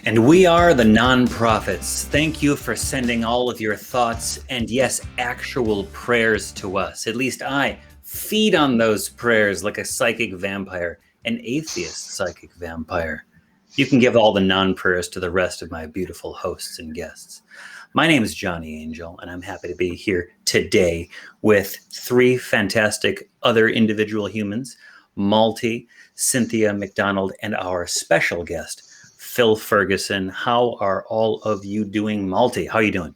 And we are the nonprofits. Thank you for sending all of your thoughts and, yes, actual prayers to us. At least I feed on those prayers like a psychic vampire, an atheist psychic vampire. You can give all the non-prayers to the rest of my beautiful hosts and guests. My name is Johnny Angel, and I'm happy to be here today with three fantastic other individual humans, Malty, Cynthia, McDonald, and our special guest, Phil Ferguson. How are all of you doing, Malty? How are you doing?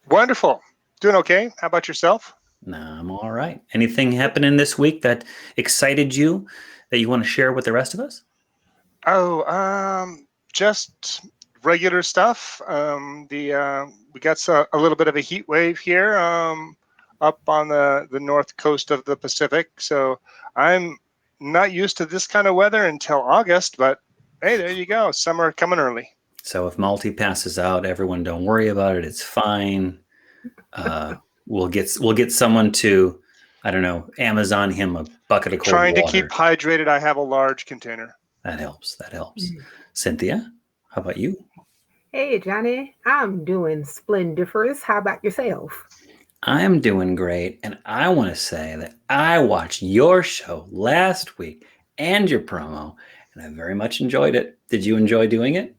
Wonderful. Doing okay. How about yourself? I'm all right. Anything happening this week that excited you that you want to share with the rest of us? Just regular stuff. We got a little bit of a heat wave here up on the north coast of the Pacific. So I'm not used to this kind of weather until August, but hey, there you go. Summer coming early. So if Malty passes out, everyone don't worry about it. It's fine. We'll get someone to, I don't know, Amazon him a bucket of cold Trying water. to keep hydrated. I have a large container. That helps. Cynthia, how about you? Hey, Johnny. I'm doing splendiferous. How about yourself? I'm doing great. And I want to say that I watched your show last week and your promo, and I very much enjoyed it. Did you enjoy doing it?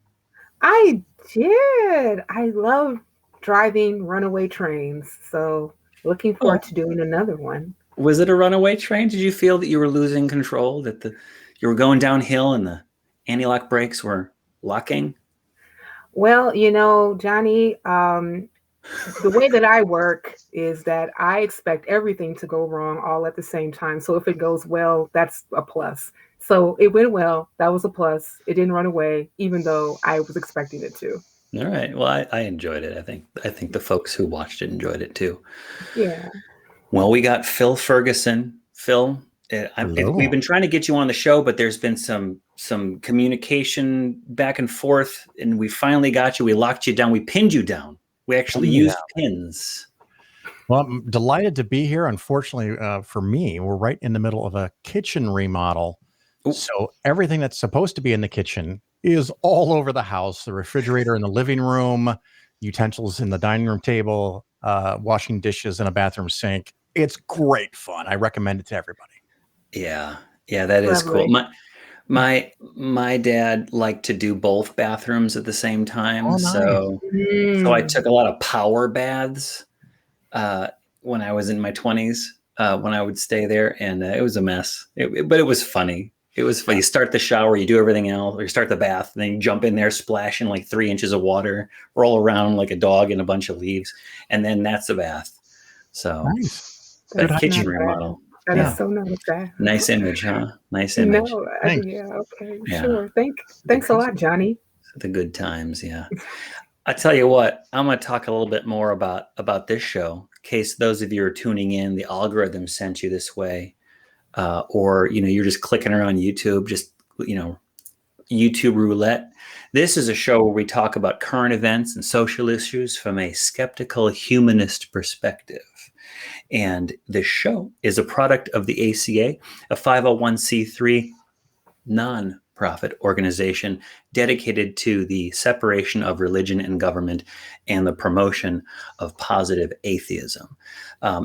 I did. I love driving runaway trains. So looking forward to doing another one. Was it a runaway train? Did you feel that you were losing control, that you were going downhill and the anti-lock brakes were locking? Well, Johnny, the way that I work is that I expect everything to go wrong all at the same time. So if it goes well, that's a plus. So it went well. That was a plus. It didn't run away, even though I was expecting it to. All right. Well, I enjoyed it. I think the folks who watched it enjoyed it too. Yeah. Well, we got Phil Ferguson. Phil, we've been trying to get you on the show, but there's been some communication back and forth, and we finally got you. We locked you down. We pinned you down. We actually used pins. Well, I'm delighted to be here. Unfortunately, for me, we're right in the middle of a kitchen remodel. Ooh. So everything that's supposed to be in the kitchen is all over the house. The refrigerator in the living room, utensils in the dining room table, washing dishes in a bathroom sink. It's great fun. I recommend it to everybody. Yeah, that is cool. My dad liked to do both bathrooms at the same time. Oh, nice. So I took a lot of power baths when I was in my 20s, when I would stay there, and it was a mess. But it was funny. It was fun. You start the shower, you do everything else, or you start the bath, and then you jump in there, splash in like 3 inches of water, roll around like a dog in a bunch of leaves, and then that's the bath. So nice. That kitchen remodel. That is so nice. Nice image, huh? Nice image. No, okay, sure. Thanks a lot, Johnny. The good times, yeah. I tell you what, I'm going to talk a little bit more about this show, in case those of you are tuning in, the algorithm sent you this way, or you're just clicking around YouTube, just YouTube roulette. This is a show where we talk about current events and social issues from a skeptical humanist perspective. And this show is a product of the ACA, a 501c3 non-profit organization dedicated to the separation of religion and government and the promotion of positive atheism.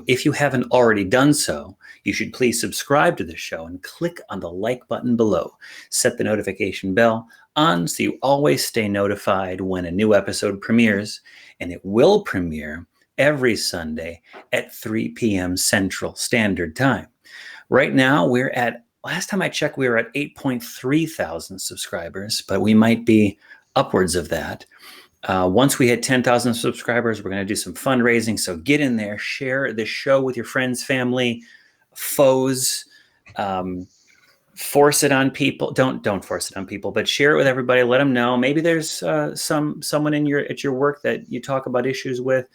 If you haven't already done so, you should please subscribe to the show and click on the like button below. Set the notification bell on so you always stay notified when a new episode premieres, and it will premiere every Sunday at 3 p.m. Central Standard Time. Right now, last time I checked, we were at 8.3 thousand subscribers, but we might be upwards of that. Once we hit 10,000 subscribers, we're going to do some fundraising. So get in there, share this show with your friends, family, foes. Force it on people. Don't force it on people, but share it with everybody. Let them know. Maybe there's someone at your work that you talk about issues with.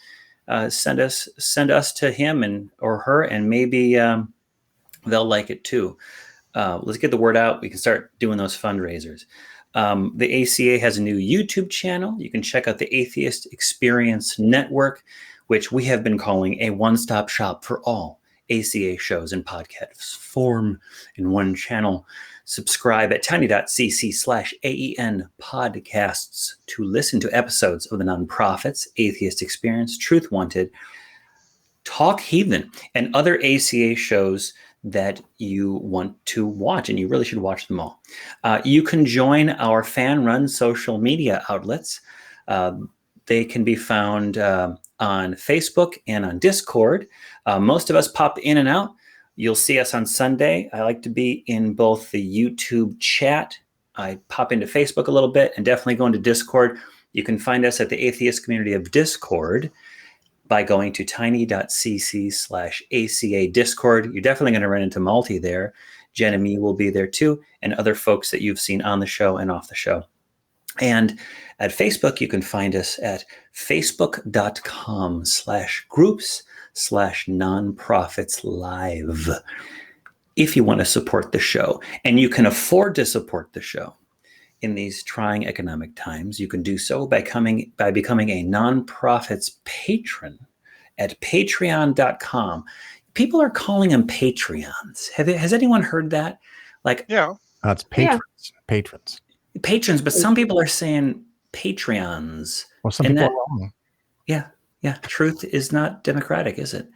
Send us to him or her, and maybe they'll like it too. Let's get the word out. We can start doing those fundraisers. The ACA has a new YouTube channel. You can check out the Atheist Experience Network, which we have been calling a one-stop shop for all ACA shows in podcast form in one channel. Subscribe at tiny.cc/AEN podcasts to listen to episodes of the Nonprofits, Atheist Experience, Truth Wanted, Talk Heathen, and other ACA shows that you want to watch, and you really should watch them all. You can join our fan-run social media outlets. They can be found on Facebook and on Discord. Most of us pop in and out. You'll see us on Sunday. I like to be in both the YouTube chat. I pop into Facebook a little bit and definitely go into Discord. You can find us at the Atheist Community of Discord by going to tiny.cc/ACA Discord. You're definitely going to run into Malty there. Jen and me will be there too, and other folks that you've seen on the show and off the show. And at Facebook, you can find us at facebook.com/groups/nonprofitslive if you want to support the show. And you can afford to support the show in these trying economic times. You can do so by becoming a nonprofits patron at patreon.com. People are calling them Patreons. Has anyone heard that? Like, Yeah. It's patrons. Patrons. Patrons, but some people are saying Patreons. Well, some And people that- are wrong. Yeah. Truth is not democratic, is it?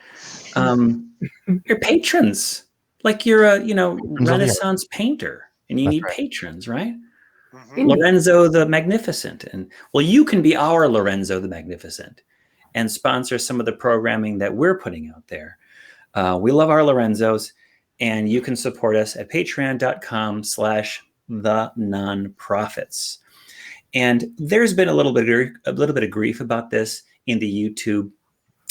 You're patrons. Like you're a, Renaissance painter and you That's need right. patrons, right? Mhm. Lorenzo the Magnificent. And well, you can be our Lorenzo the Magnificent and sponsor some of the programming that we're putting out there. We love our Lorenzos, and you can support us at patreon.com/thenonprofits. And there's been a little bit of grief about this in the YouTube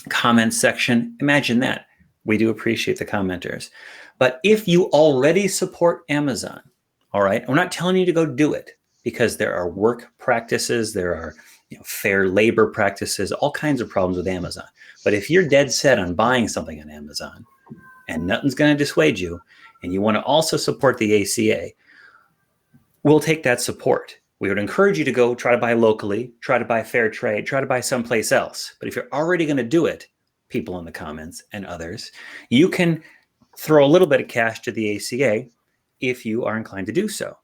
comments section. Imagine that. We do appreciate the commenters. But if you already support Amazon, all right, we're not telling you to go do it, because there are work practices, there are fair labor practices, all kinds of problems with Amazon. But if you're dead set on buying something on Amazon and nothing's going to dissuade you, and you want to also support the ACA, we'll take that support. We would encourage you to go try to buy locally, try to buy fair trade, try to buy someplace else. But if you're already going to do it, people in the comments and others, you can throw a little bit of cash to the ACA if you are inclined to do so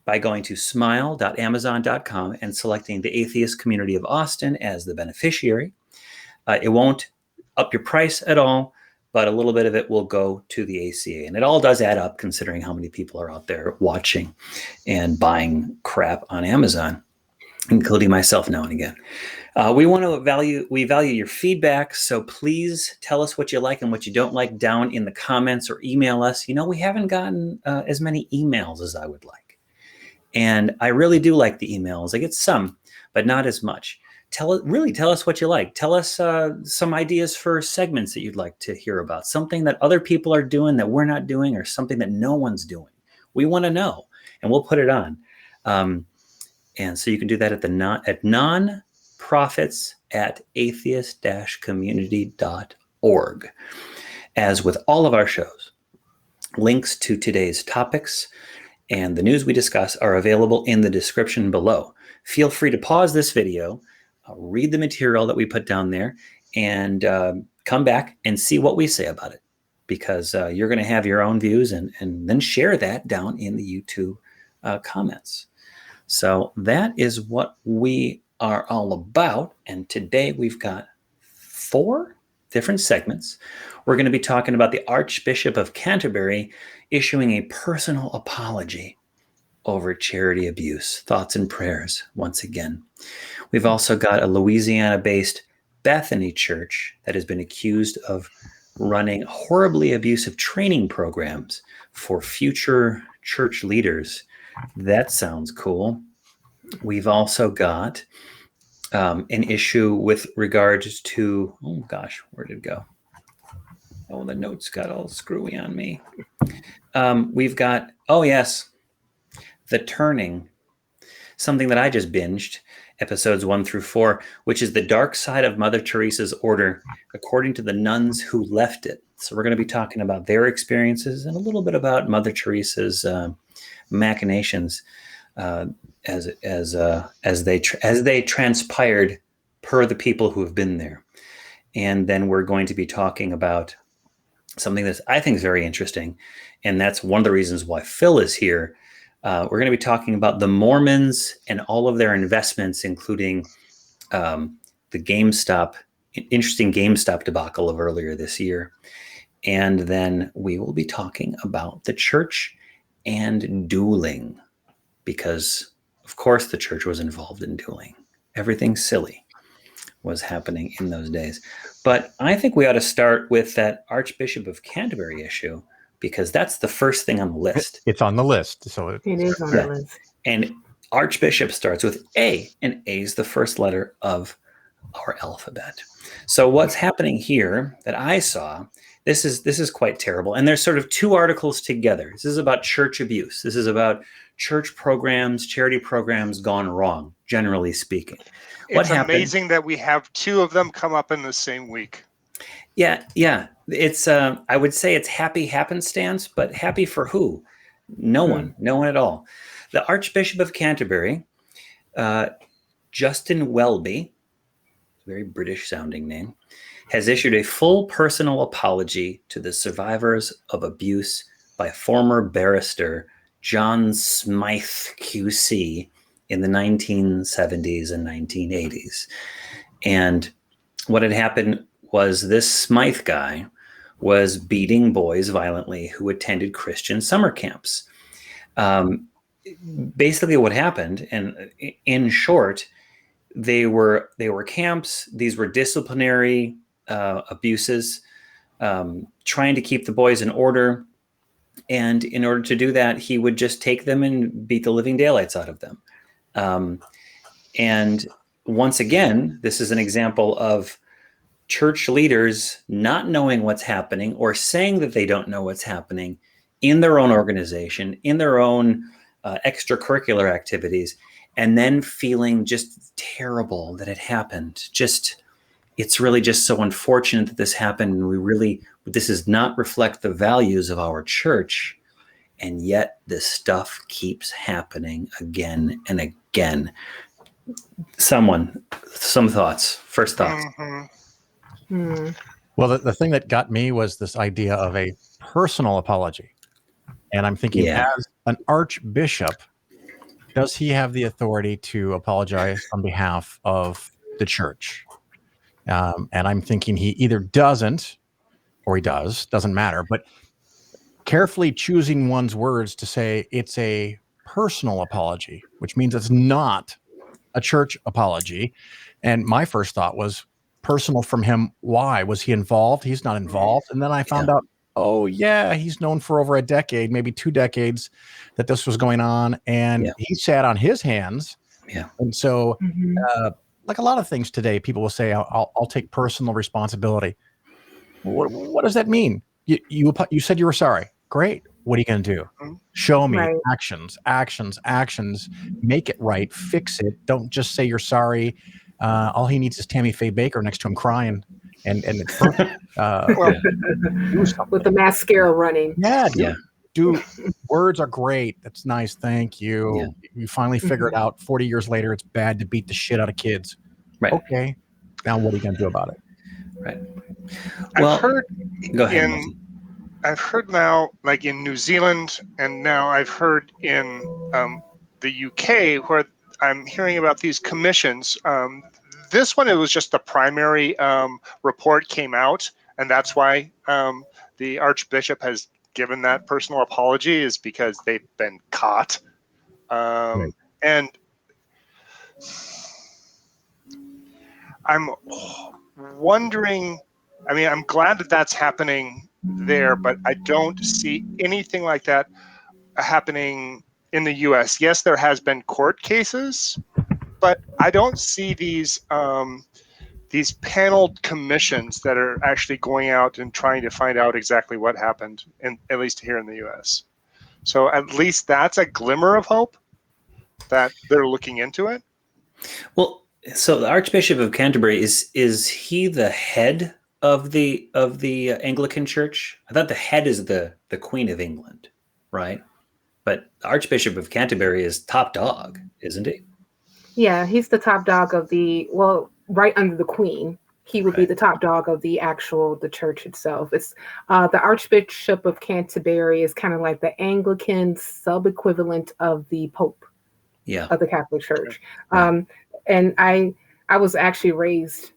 by going to smile.amazon.com and selecting the Atheist Community of Austin as the beneficiary. It won't up your price at all, but a little bit of it will go to the ACA. And it all does add up, considering how many people are out there watching and buying crap on Amazon, including myself now and again. We value your feedback, so please tell us what you like and what you don't like down in the comments, or email us. We haven't gotten as many emails as I would like. And I really do like the emails. I get some, but not as much. Tell us what you like. Tell us some ideas for segments that you'd like to hear about. Something that other people are doing that we're not doing, or something that no one's doing. We want to know, and we'll put it on. And so you can do that at nonprofits@atheist-community.org. As with all of our shows, links to today's topics and the news we discuss are available in the description below. Feel free to pause this video, read the material that we put down there, and come back and see what we say about it, because you're going to have your own views, and then share that down in the YouTube comments. So that is what we are all about. And today we've got 4 different segments. We're going to be talking about the Archbishop of Canterbury issuing a personal apology over charity abuse. Thoughts and prayers once again. We've also got a Louisiana-based Bethany Church that has been accused of running horribly abusive training programs for future church leaders. That sounds cool. We've also got an issue with regards to, oh gosh, where did it go? Oh, the notes got all screwy on me. We've got, oh yes, The Turning, something that I just binged, episodes 1 through 4, which is the dark side of Mother Teresa's order, according to the nuns who left it. So we're going to be talking about their experiences and a little bit about Mother Teresa's machinations as they transpired per the people who have been there. And then we're going to be talking about something that I think is very interesting, and that's one of the reasons why Phil is here. We're going to be talking about the Mormons and all of their investments, including the interesting GameStop debacle of earlier this year. And then we will be talking about the church and dueling, because, of course, the church was involved in dueling. Everything silly was happening in those days. But I think we ought to start with that Archbishop of Canterbury issue, because that's the first thing on the list. It's on the list. So It is on the list. And Archbishop starts with A, and A is the first letter of our alphabet. So what's happening here that I saw, this is quite terrible. And there's sort of two articles together. This is about church abuse. This is about church programs, charity programs gone wrong, generally speaking. It's amazing that we have two of them come up in the same week. Yeah. It's I would say it's happy happenstance, but happy for who? No one at all. The Archbishop of Canterbury, Justin Welby, very British sounding name, has issued a full personal apology to the survivors of abuse by former barrister John Smythe QC in the 1970s and 1980s. And what had happened was this Smythe guy was beating boys violently who attended Christian summer camps. Basically what happened, and in short, they were camps. These were disciplinary abuses, trying to keep the boys in order. And in order to do that, he would just take them and beat the living daylights out of them. And once again, this is an example of church leaders not knowing what's happening or saying that they don't know what's happening in their own organization, in their own extracurricular activities, and then feeling just terrible that it happened. It's really just so unfortunate that this happened. And this does not reflect the values of our church. And yet this stuff keeps happening again and again. Some thoughts, first thoughts. Mm-hmm. Well, the thing that got me was this idea of a personal apology. And I'm thinking, as an archbishop, does he have the authority to apologize on behalf of the church? And I'm thinking he either doesn't or he doesn't matter. But carefully choosing one's words to say it's a personal apology, which means it's not a church apology. And my first thought was personal from him. Why? Was he involved? He's not involved. And then I found out, oh, yeah, he's known for over a decade, maybe 2 decades, that this was going on. And he sat on his hands. Yeah. And so, like a lot of things today, people will say, I'll take personal responsibility. What does that mean? You said you were sorry. Great. What are you going to do? Show me actions. Make it right. Fix it. Don't just say you're sorry. All he needs is Tammy Faye Baker next to him crying. And it's perfect. With the mascara running. Do words are great. That's nice. Thank you. Yeah. You finally figure it out. 40 years later, it's bad to beat the shit out of kids. Right. Okay. Now what are you going to do about it? Right. Well, go ahead. I've heard now, like in New Zealand, and now I've heard in the UK, where I'm hearing about these commissions. This one, it was just the primary report came out, and that's why the Archbishop has given that personal apology, is because they've been caught. And I'm wondering, I mean, I'm glad that that's happening there, but I don't see anything like that happening in the U.S. Yes, there has been court cases, but I don't see these paneled commissions that are actually going out and trying to find out exactly what happened, at least here in the U.S. So at least that's a glimmer of hope that they're looking into it. Well, so the Archbishop of Canterbury, is he the head of the Anglican Church? I thought the head is the Queen of England, right? But the Archbishop of Canterbury is top dog, isn't he? Yeah, he's the top dog of right under the Queen. he would be the top dog of the church itself. It's the Archbishop of Canterbury is kind of like the Anglican sub-equivalent of the Pope of the Catholic Church. Right. And I was actually raised,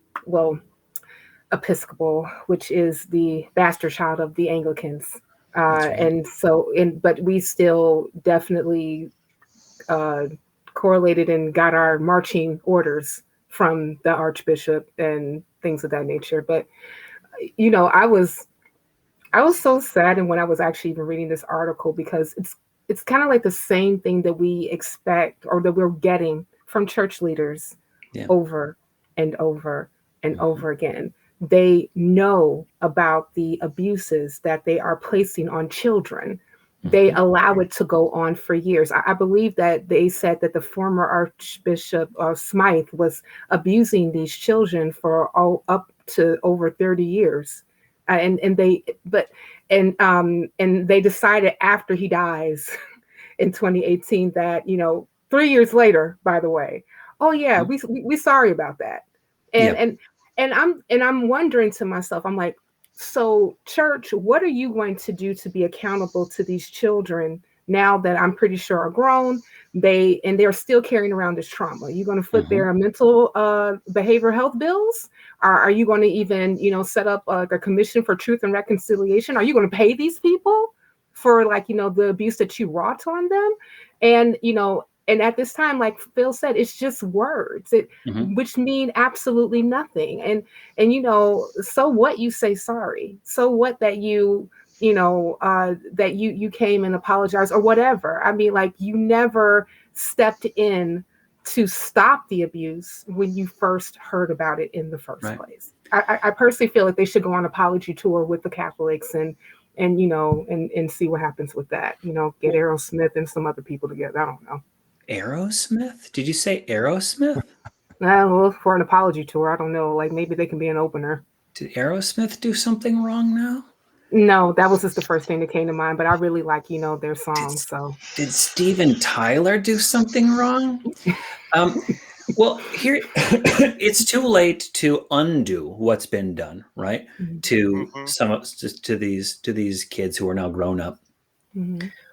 Episcopal, which is the bastard child of the Anglicans. But we still definitely correlated and got our marching orders from the Archbishop and things of that nature. But, I was so saddened when I was actually even reading this article, because it's kind of like the same thing that we expect or that we're getting from church leaders over and over and over again. They know about the abuses that they are placing on children. They allow it to go on for years. I believe that they said that the former Archbishop Smythe was abusing these children for up to over 30 years. And they decided after he dies in 2018 that, 3 years later, by the way, we sorry about that. And I'm wondering to myself, I'm like, so church, what are you going to do to be accountable to these children now that I'm pretty sure are grown? They're still carrying around this trauma. Are you going to foot their mental behavioral health bills? Are you going to even, set up a commission for truth and reconciliation? Are you going to pay these people for the abuse that you wrought on them? And at this time, like Phil said, it's just words, which mean absolutely nothing. And so what, you say sorry? So what that that you came and apologized or whatever? I mean, like, you never stepped in to stop the abuse when you first heard about it in the first place. I personally feel like they should go on an apology tour with the Catholics and see what happens with that. Get Aerosmith and some other people together. I don't know. Aerosmith? Did you say Aerosmith? Well, for an apology tour, I don't know. Like, maybe they can be an opener. Did Aerosmith do something wrong now? No, that was just the first thing that came to mind. But I really like, their songs. Did Steven Tyler do something wrong? Well, here it's too late to undo what's been done, right? To these kids who are now grown up.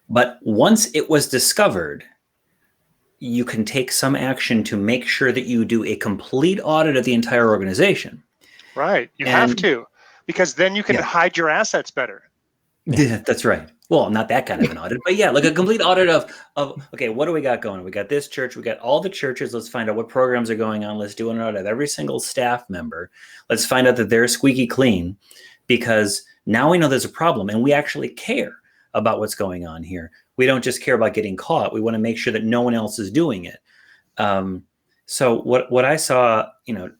But once it was discovered, you can take some action to make sure that you do a complete audit of the entire organization. Right. You have to, because then you can hide your assets better. Yeah, that's right. Well, not that kind of an audit, but like a complete audit of okay, what do we got going? We got this church, we got all the churches. Let's find out what programs are going on. Let's do an audit of every single staff member. Let's find out that they're squeaky clean, because now we know there's a problem and we actually care about what's going on here. We don't just care about getting caught. We want to make sure that no one else is doing it. So what I saw,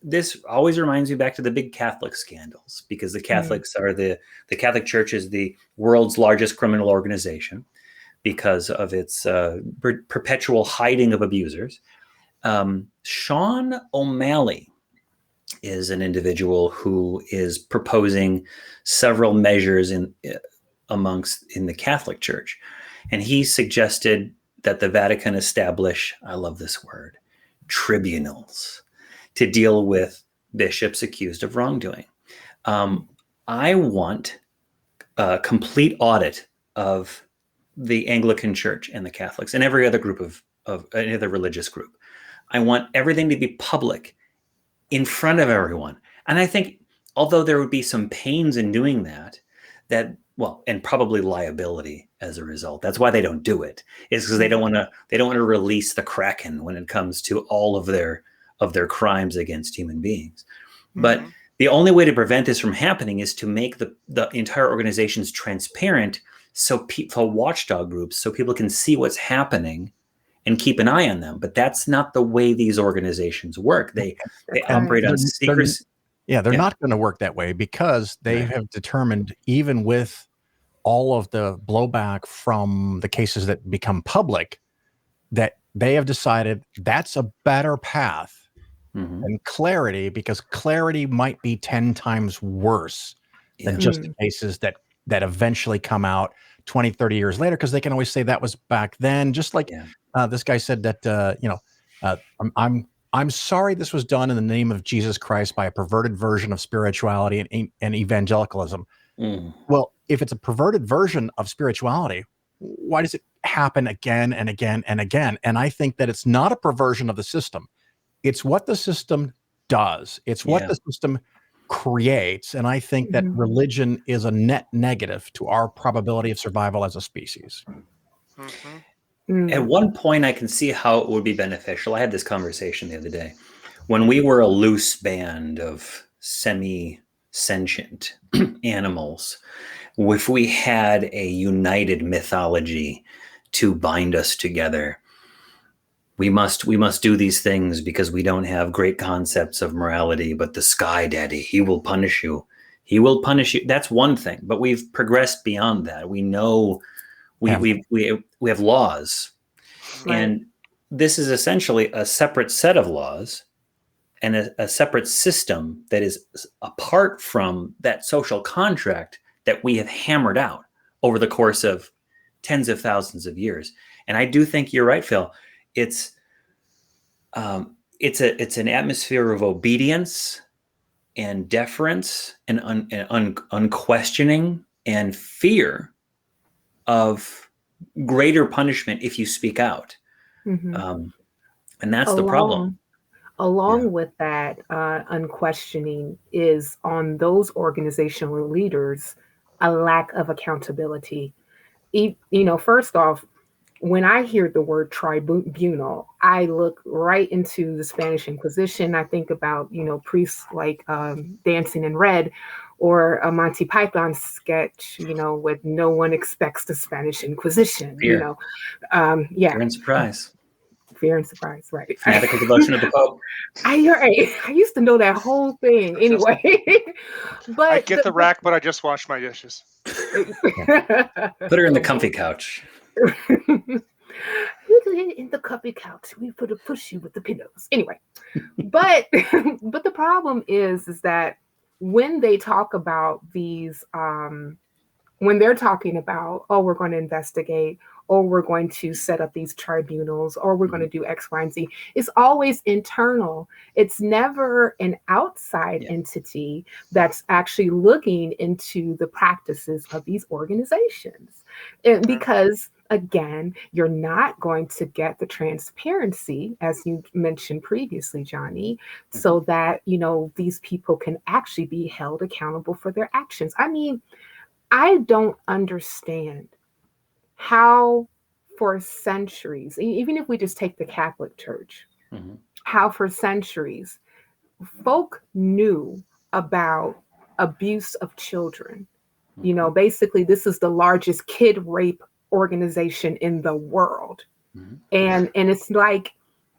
this always reminds me back to the big Catholic scandals, because the Catholics are the Catholic Church is the world's largest criminal organization because of its perpetual hiding of abusers. Sean O'Malley is an individual who is proposing several measures in the Catholic Church. And he suggested that the Vatican establish, I love this word, tribunals to deal with bishops accused of wrongdoing. I want a complete audit of the Anglican Church and the Catholics and every other group of any other religious group. I want everything to be public in front of everyone. And I think, although there would be some pains in doing that, and probably liability as a result. That's why they don't do it. Is because they don't want to release the Kraken when it comes to all of their crimes against human beings. But the only way to prevent this from happening is to make the entire organizations transparent, so watchdog groups, so people can see what's happening and keep an eye on them. But that's not the way these organizations work. They operate on secrecy. They're not going to work that way, because they have determined, even with all of the blowback from the cases that become public, that they have decided that's a better path than clarity, because clarity might be 10 times worse than just the cases that eventually come out 20, 30 years later, because they can always say that was back then. Just like this guy said that, I'm sorry this was done in the name of Jesus Christ by a perverted version of spirituality and evangelicalism. Well, if it's a perverted version of spirituality, why does it happen again and again and again? And I think that it's not a perversion of the system. It's what the system does. It's what the system creates. And I think that religion is a net negative to our probability of survival as a species. At one point, I can see how it would be beneficial. I had this conversation the other day. When we were a loose band of semi-sentient animals, if we had a united mythology to bind us together, we must do these things because we don't have great concepts of morality, but the Sky Daddy, he will punish you. He will punish you. That's one thing, but we've progressed beyond that. We know we have laws. Right. And this is essentially a separate set of laws and a separate system that is apart from that social contract that we have hammered out over the course of tens of thousands of years. And I do think you're right, Phil. It's an atmosphere of obedience and deference and unquestioning and fear of greater punishment if you speak out. And that's the problem. Along with that, unquestioning is on those organizational leaders, a lack of accountability. First off, when I hear the word tribunal, I look right into the Spanish Inquisition. I think about, priests like Dancing in Red, or a Monty Python sketch, with no one expects the Spanish Inquisition. Fear. Fear and surprise. Fear and surprise, right? Fanatical devotion of the Pope. I used to know that whole thing anyway. But I get the rack, but I just washed my dishes. Put her in the comfy couch. In the comfy couch, we push you with the pillows. Anyway, but the problem is that when they talk about these, when they're talking about, oh, we're going to investigate, or we're going to set up these tribunals, or we're going to do X, Y, and Z, it's always internal. It's never an outside entity that's actually looking into the practices of these organizations. And because, again, you're not going to get the transparency, as you mentioned previously, Johnny, so that, these people can actually be held accountable for their actions. I mean, I don't understand how for centuries, even if we just take the Catholic Church, how for centuries folk knew about abuse of children. Basically, this is the largest kid rape organization in the world. And it's like,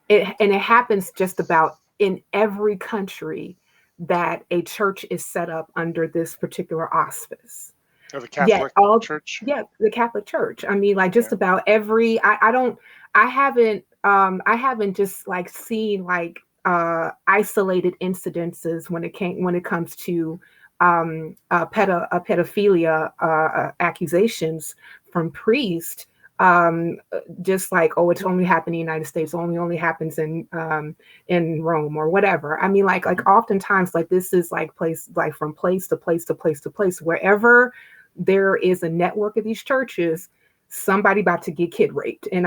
it happens just about in every country that a church is set up under this particular auspice. Or the Catholic Church? Yeah, the Catholic Church. I mean, like just about every, I haven't just like seen like isolated incidences when it comes to pedophilia accusations from priests. Just like, oh, it's only happened in the United States, only happens in Rome or whatever. I mean, like oftentimes, like this is like from place to place to place to place, wherever there is a network of these churches, somebody about to get kid raped. And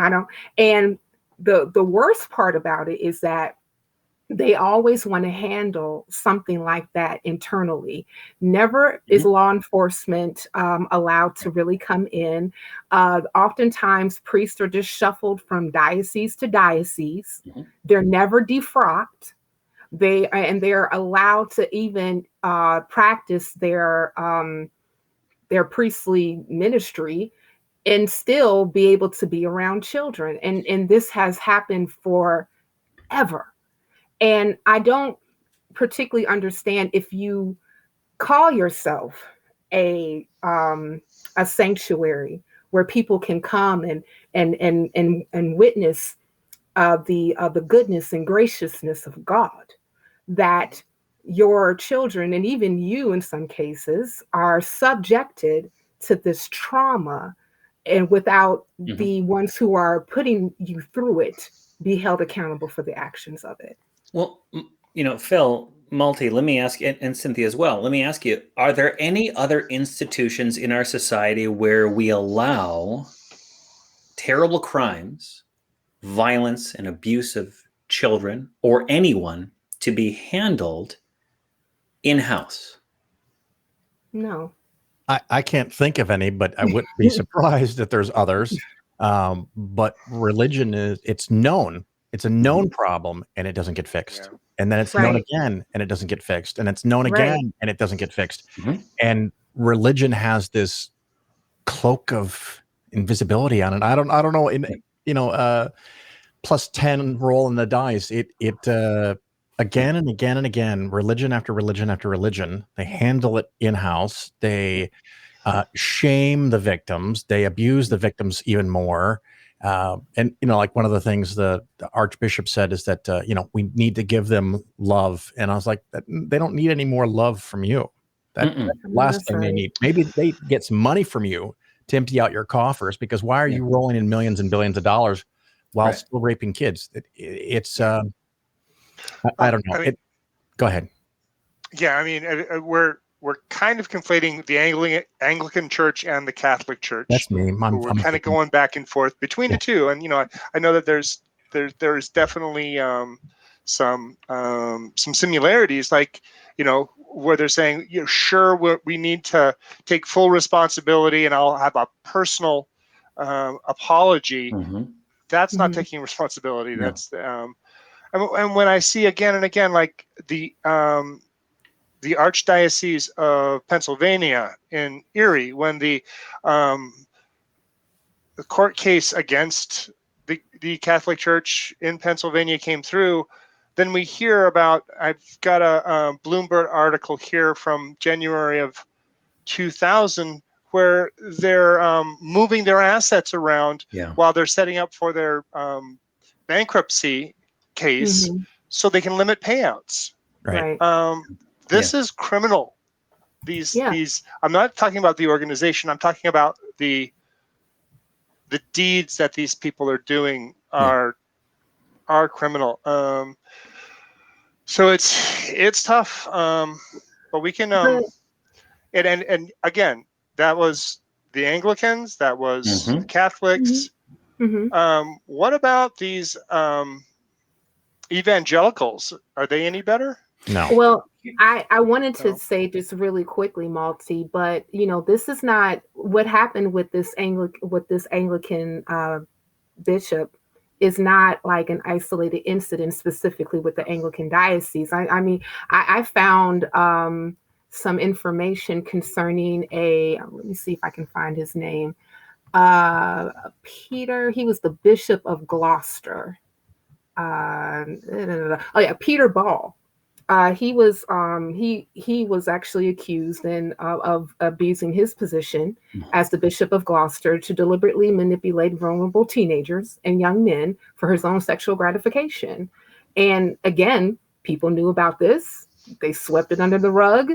the worst part about it is that they always want to handle something like that internally. Never is law enforcement allowed to really come in. Oftentimes, priests are just shuffled from diocese to diocese. They're never defrocked. They're allowed to even practice their priestly ministry and still be able to be around children. And this has happened forever. And I don't particularly understand, if you call yourself a sanctuary where people can come and witness the goodness and graciousness of God, that your children, and even you in some cases, are subjected to this trauma, and without the ones who are putting you through it be held accountable for the actions of it. Well, Phil, Malty, let me ask, and Cynthia as well, let me ask you, are there any other institutions in our society where we allow terrible crimes, violence, and abuse of children or anyone to be handled in-house? No. I can't think of any, but I wouldn't be surprised if there's others. But religion it's known. It's a known problem and it doesn't get fixed. Yeah. And then it's known Right. again and it doesn't get fixed. And it's known Right. again and it doesn't get fixed. Mhm. And religion has this cloak of invisibility on it. I don't know, plus 10 roll in the dice. It again and again and again, religion after religion after religion, they handle it in-house. They shame the victims. They abuse the victims even more. And like one of the things the Archbishop said is that we need to give them love. And I was like, they don't need any more love from you. That's the last That's thing they right. need. Maybe they get some money from you to empty out your coffers, because why are you rolling in millions and billions of dollars while still raping kids? It's I don't know. I mean, Go ahead. Yeah, I mean, we're kind of conflating the Anglican Church and the Catholic Church. That's me. We're kind of going back and forth between the two, and I know that there's definitely some similarities, like where they're saying, sure, we need to take full responsibility, and I'll have a personal apology. Mm-hmm. That's not taking responsibility. No. That's and when I see again and again, like the Archdiocese of Pennsylvania in Erie, when the court case against the Catholic Church in Pennsylvania came through, then we hear about, I've got a Bloomberg article here from January of 2000, where they're moving their assets around while they're setting up for their bankruptcy case, so they can limit payouts. Right. This is criminal. These I'm not talking about the organization. I'm talking about the deeds that these people are doing are criminal. So it's tough. But we can and again, that was the Anglicans, that was the Catholics. What about these evangelicals? Are they any better? No. Well, I wanted to say just really quickly, Malty, but this is not what happened with this Anglican bishop. Is not like an isolated incident specifically with the Anglican diocese. I mean, I found some information concerning let me see if I can find his name. Peter, he was the Bishop of Gloucester. Peter Ball. He was actually accused of abusing his position as the Bishop of Gloucester to deliberately manipulate vulnerable teenagers and young men for his own sexual gratification. And again, people knew about this. They swept it under the rug,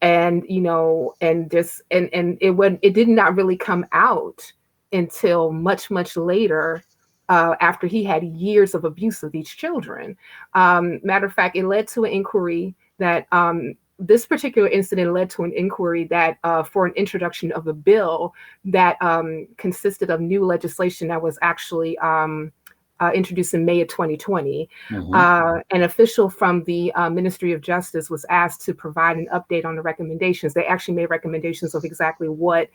and it did not really come out until much later. After he had years of abuse of these children. Matter of fact, it led to an inquiry that this particular incident led to an inquiry that for an introduction of a bill that consisted of new legislation that was actually introduced in May of 2020. An official from the Ministry of Justice was asked to provide an update on the recommendations. They actually made recommendations of exactly what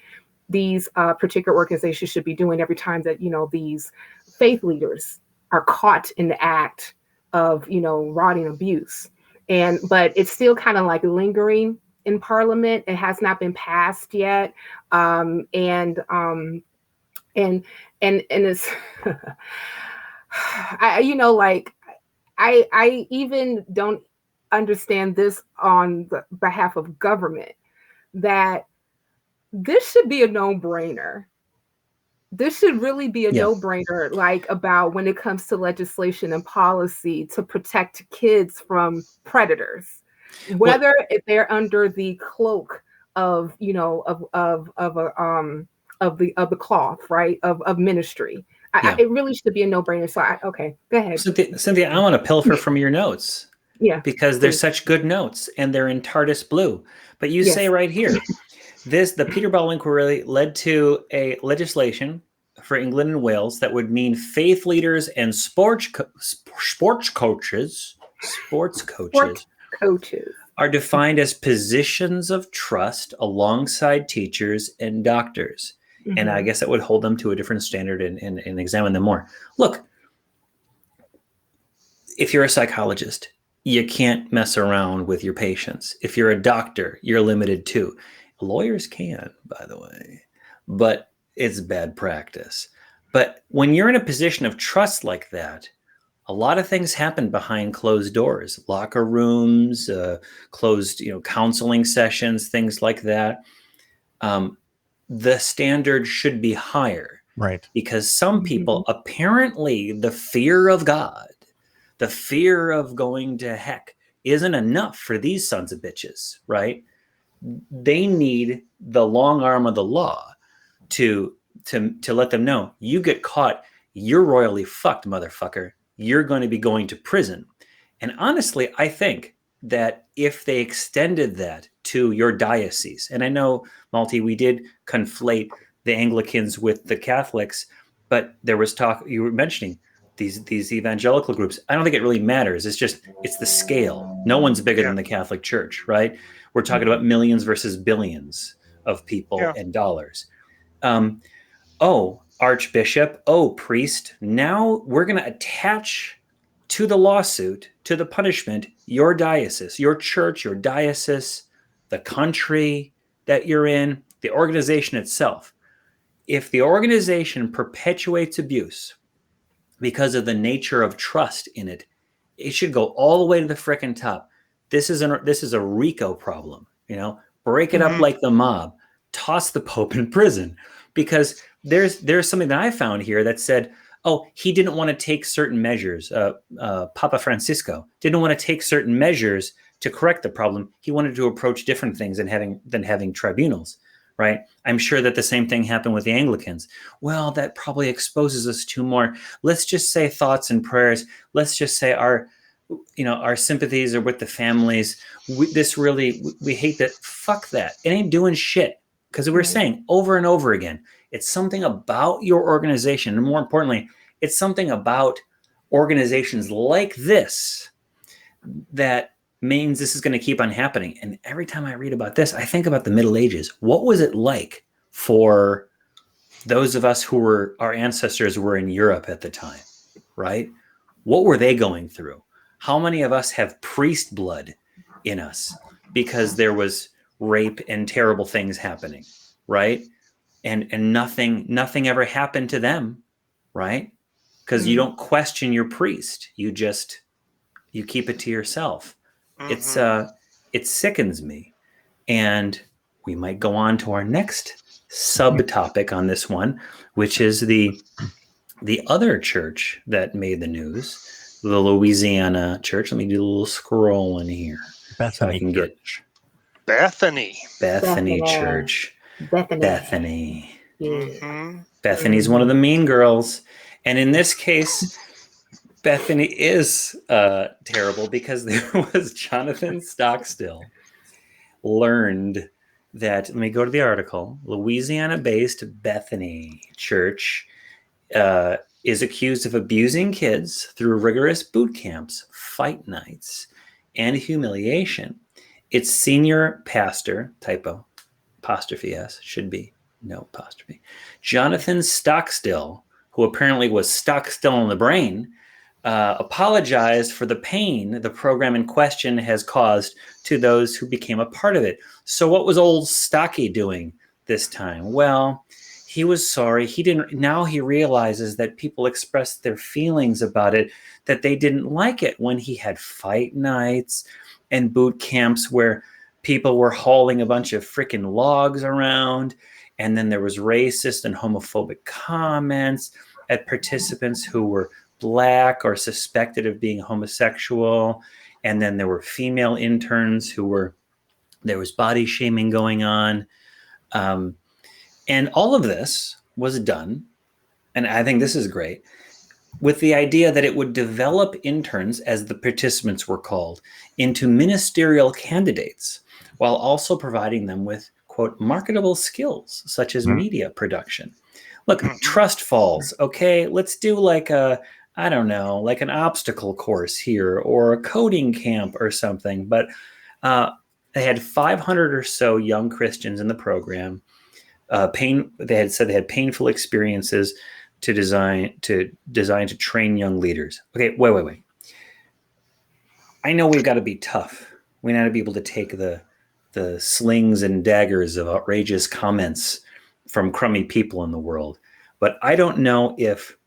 these particular organizations should be doing every time that these faith leaders are caught in the act of rotting abuse. But it's still kind of like lingering in Parliament. It has not been passed yet, and it's I even don't understand this on the behalf of government, that this should be a no-brainer. This should really be a no-brainer, like about when it comes to legislation and policy to protect kids from predators, whether they're under the cloak of the cloth, right, of ministry. It really should be a no-brainer. So okay, go ahead. Cynthia, I want to pilfer from your notes. Yeah, because they're such good notes and they're in TARDIS blue. But you say right here, the Peterborough inquiry led to a legislation for England and Wales that would mean faith leaders and sports coaches are defined as positions of trust alongside teachers and doctors. Mm-hmm. And I guess that would hold them to a different standard and examine them more. Look, if you're a psychologist, you can't mess around with your patients. If you're a doctor, you're limited too. Lawyers can, by the way, but it's bad practice. But when you're in a position of trust like that, a lot of things happen behind closed doors, locker rooms, closed, counseling sessions, things like that. The standard should be higher, right? Because some people, apparently, the fear of God, the fear of going to heck isn't enough for these sons of bitches, right? They need the long arm of the law to let them know, you get caught, you're royally fucked, motherfucker. You're going to be going to prison. And honestly, I think that if they extended that to your diocese, and I know, Malty, we did conflate the Anglicans with the Catholics, but there was talk, you were mentioning, these evangelical groups. I don't think it really matters. It's the scale. No one's bigger than the Catholic Church, right? We're talking about millions versus billions of people and dollars. Archbishop, priest. Now we're going to attach to the lawsuit, to the punishment, your diocese, your church, your diocese, the country that you're in, the organization itself. If the organization perpetuates abuse, because of the nature of trust in it, it should go all the way to the frickin' top. This is a RICO problem, break it up like the mob, toss the Pope in prison, because there's something that I found here that said, he didn't want to take certain measures. Papa Francisco didn't want to take certain measures to correct the problem. He wanted to approach different things than having tribunals. Right. I'm sure that the same thing happened with the Anglicans. Well, that probably exposes us to more. Let's just say thoughts and prayers. Let's just say our sympathies are with the families. We hate that. Fuck that. It ain't doing shit. Because we're saying over and over again, it's something about your organization. And more importantly, it's something about organizations like this that means this is going to keep on happening. And every time I read about this, I think about the Middle Ages. What was it like for those of us our ancestors were in Europe at the time, right? What were they going through? How many of us have priest blood in us because there was rape and terrible things happening, right? And nothing ever happened to them, right? Because you don't question your priest. You keep it to yourself. It sickens me. And we might go on to our next subtopic on this one, which is the other church that made the news, the Louisiana Church. Let me do a little scroll in here. Bethany Church. Bethany Church. Bethany. Yeah. Bethany's one of the mean girls. And in this case, Bethany is terrible because there was Jonathan Stockstill learned that, let me go to the article, Louisiana-based Bethany Church is accused of abusing kids through rigorous boot camps, fight nights, and humiliation. Its senior pastor, typo, apostrophe S, should be no apostrophe, Jonathan Stockstill, who apparently was stuck still in the brain, apologized for the pain the program in question has caused to those who became a part of it. So what was old Stocky doing this time? Well, he was sorry. Now he realizes that people expressed their feelings about it, that they didn't like it when he had fight nights and boot camps where people were hauling a bunch of freaking logs around. And then there was racist and homophobic comments at participants who were Black or suspected of being homosexual. And then there were female interns there was body shaming going on. And all of this was done and I think this is great, with the idea that it would develop interns, as the participants were called, into ministerial candidates, while also providing them with, quote, marketable skills, such as media production. Look, trust falls. Okay, let's do like I don't know, like an obstacle course here or a coding camp or something. But they had 500 or so young Christians in the program. They had said they had painful experiences to design to train young leaders. Okay, wait. I know we've got to be tough. We got to be able to take the slings and daggers of outrageous comments from crummy people in the world. But I don't know if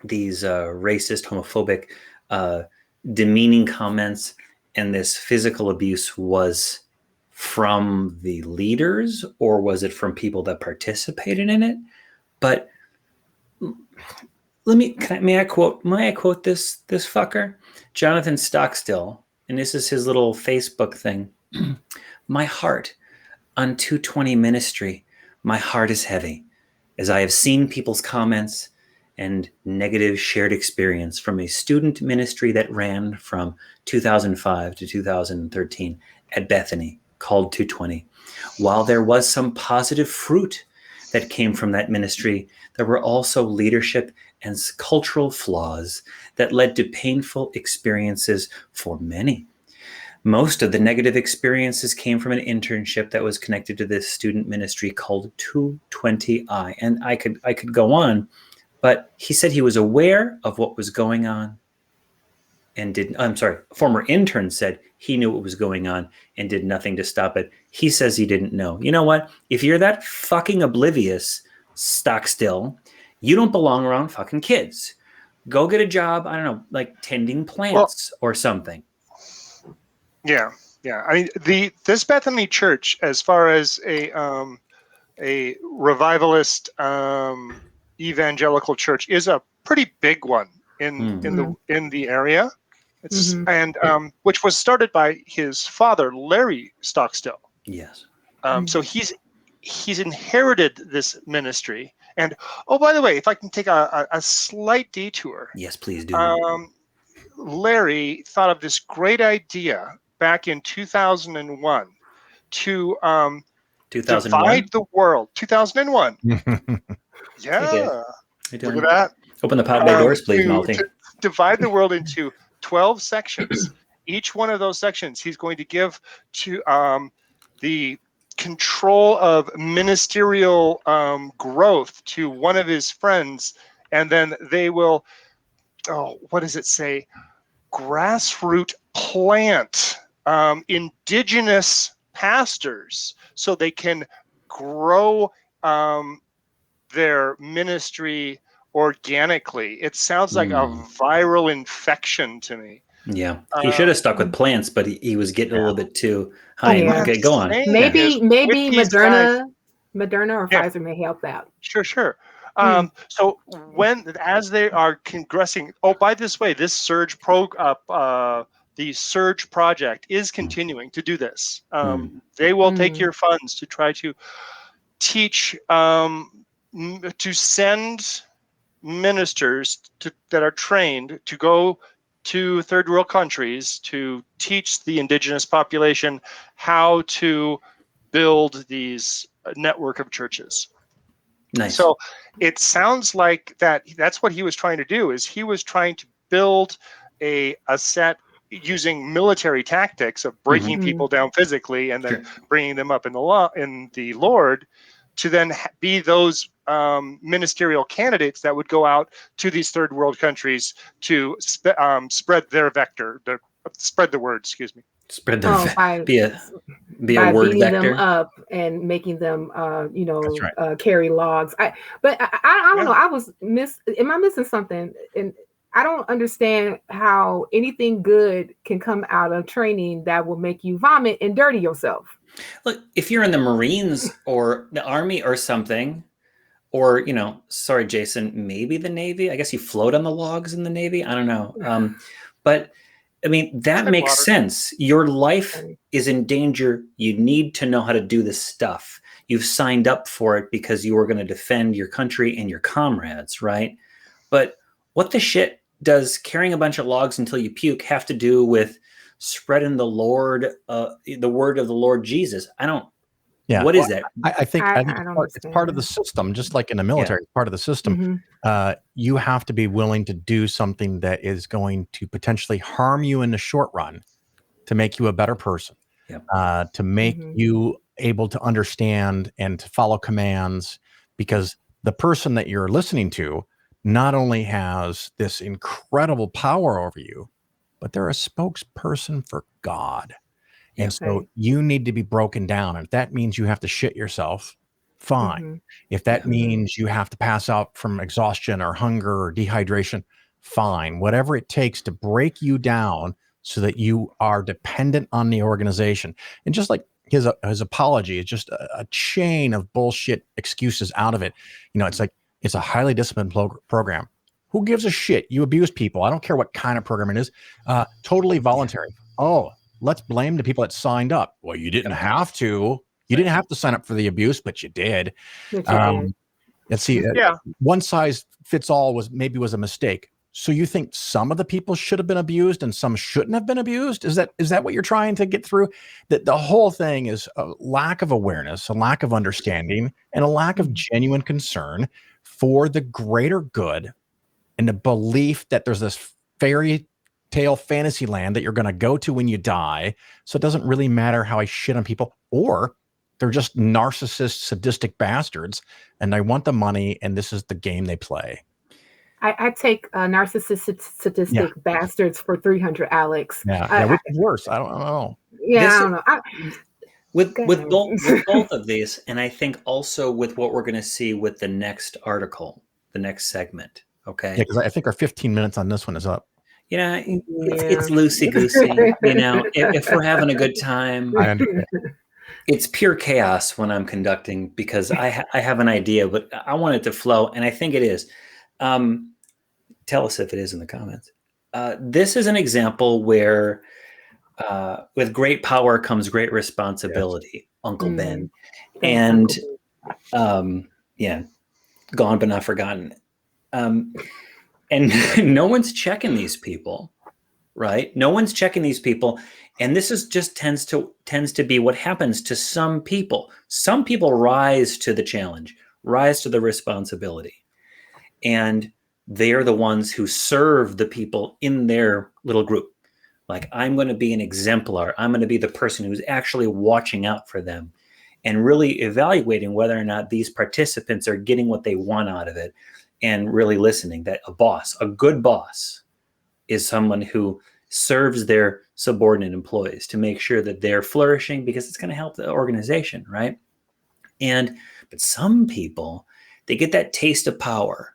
these racist, homophobic, demeaning comments and this physical abuse was from the leaders or was it from people that participated in it. But may I quote this fucker, Jonathan Stockstill, and this is his little Facebook thing. My heart on 220 ministry, my heart is heavy as I have seen people's comments and negative shared experience from a student ministry that ran from 2005 to 2013 at Bethany called 220. While there was some positive fruit that came from that ministry, there were also leadership and cultural flaws that led to painful experiences for many. Most of the negative experiences came from an internship that was connected to this student ministry called 220i. And I could go on, but he said he was aware of what was going on and a former intern said he knew what was going on and did nothing to stop it. He says he didn't know. You know what? If you're that fucking oblivious, Stockstill, you don't belong around fucking kids. Go get a job, I don't know, like tending plants or something. Yeah. I mean, this Bethany Church, as far as a revivalist evangelical church, is a pretty big one in the area. It's and which was started by his father, Larry Stockstill. Yes. So he's inherited this ministry. And oh, by the way, if I can take a slight detour. Yes, please do. Larry thought of this great idea back in 2001 to divide the world. 2001. Yeah. Look at that. Open the pod bay doors, please, Malty. To divide the world into 12 sections. Each one of those sections he's going to give to the control of ministerial growth to one of his friends, and then they will, what does it say? Grassroot plant indigenous pastors so they can grow their ministry organically. It sounds like a viral infection to me. Yeah, he should have stuck with plants, but he was getting a little bit too high. Okay, go on. Maybe Moderna or Pfizer may help that. Sure. So as they are congressing, by this way, this Surge the Surge project is continuing to do this. They will take your funds to try to teach, to send ministers that are trained to go to third world countries to teach the indigenous population how to build these network of churches. Nice. So it sounds like that's what he was trying to do, is he was trying to build a set using military tactics of breaking people down physically and then bringing them up in the Lord to then be those ministerial candidates that would go out to these third world countries to spread their vector, spread the word, excuse me. Spread the be a word beating vector. them up and making them right. carry logs. I don't know. Am I missing something? And I don't understand how anything good can come out of training that will make you vomit and dirty yourself. Look, if you're in the Marines or the Army or something, or sorry, Jason, maybe the Navy. I guess you float on the logs in the Navy. I don't know. But I mean, that makes sense. Your life is in danger. You need to know how to do this stuff. you've signed up for it because you were going to defend your country and your comrades, right? But what the shit does carrying a bunch of logs until you puke have to do with spreading the word of the Lord Jesus? I don't. Yeah. What is that? I think I it's don't part of the understand. system, just like in the military, part of the system. You have to be willing to do something that is going to potentially harm you in the short run to make you a better person, to make you able to understand and to follow commands, because the person that you're listening to not only has this incredible power over you, but they're a spokesperson for God. And so you need to be broken down. And if that means you have to shit yourself, fine. If that means you have to pass out from exhaustion or hunger or dehydration, fine. Whatever it takes to break you down so that you are dependent on the organization. And just like his apology is just a chain of bullshit excuses out of it. You know, it's like, it's a highly disciplined program. Who gives a shit? You abuse people. I don't care what kind of program it is. Totally voluntary. Oh, let's blame the people that signed up. Well, you didn't have to. You didn't have to sign up for the abuse, but you did. Let's see. One size fits all was a mistake. So you think some of the people should have been abused and some shouldn't have been abused? Is that what you're trying to get through? That the whole thing is a lack of awareness, a lack of understanding, and a lack of genuine concern for the greater good, and the belief that there's this fairy tale fantasy land that you're going to go to when you die. So it doesn't really matter how I shit on people, or they're just narcissist, sadistic bastards and they want the money and this is the game they play. I take narcissistic, sadistic bastards for 300, Alex. Which is worse? I don't know. I don't know. With both of these, and I think also with what we're going to see with the next article, the next segment. Okay. Yeah, because I think our 15 minutes on this one is up. It's loosey-goosey. If we're having a good time, it's pure chaos when I'm conducting, because I have an idea, but I want it to flow, and I think it is. Tell us if it is in the comments. This is an example where with great power comes great responsibility, Uncle Ben. And gone but not forgotten. And no one's checking these people, right? No one's checking these people. And this is just tends to be what happens to some people. Some people rise to the challenge, rise to the responsibility. And they're the ones who serve the people in their little group. Like, I'm going to be an exemplar. I'm going to be the person who's actually watching out for them and really evaluating whether or not these participants are getting what they want out of it, and really listening. That a good boss is someone who serves their subordinate employees to make sure that they're flourishing, because it's going to help the organization, right? But some people, they get that taste of power.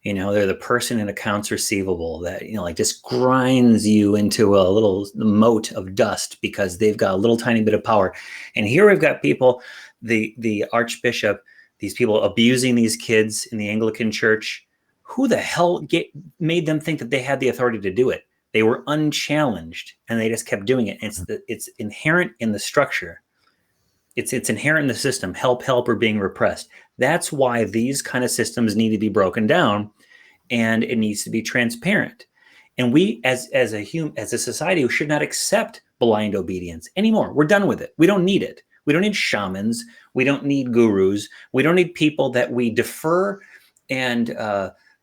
They're the person in accounts receivable that, like, just grinds you into a little moat of dust because they've got a little tiny bit of power. And here we've got people, the Archbishop, these people abusing these kids in the Anglican Church. Who the hell made them think that they had the authority to do it? They were unchallenged, and they just kept doing it. It's inherent in the structure. It's inherent in the system. Help or being repressed. That's why these kind of systems need to be broken down, and it needs to be transparent. And we, as a society, we should not accept blind obedience anymore. We're done with it. We don't need it. We don't need shamans. We don't need gurus. We don't need people that we defer and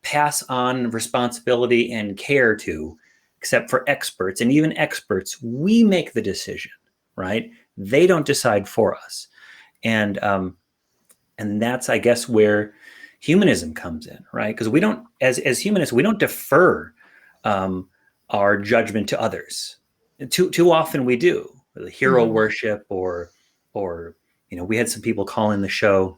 pass on responsibility and care to, except for experts. And even experts, we make the decision, right? They don't decide for us. And that's, I guess, where humanism comes in, right? Because we don't, as humanists, we don't defer our judgment to others. Too often we do. The hero worship, or we had some people call in the show.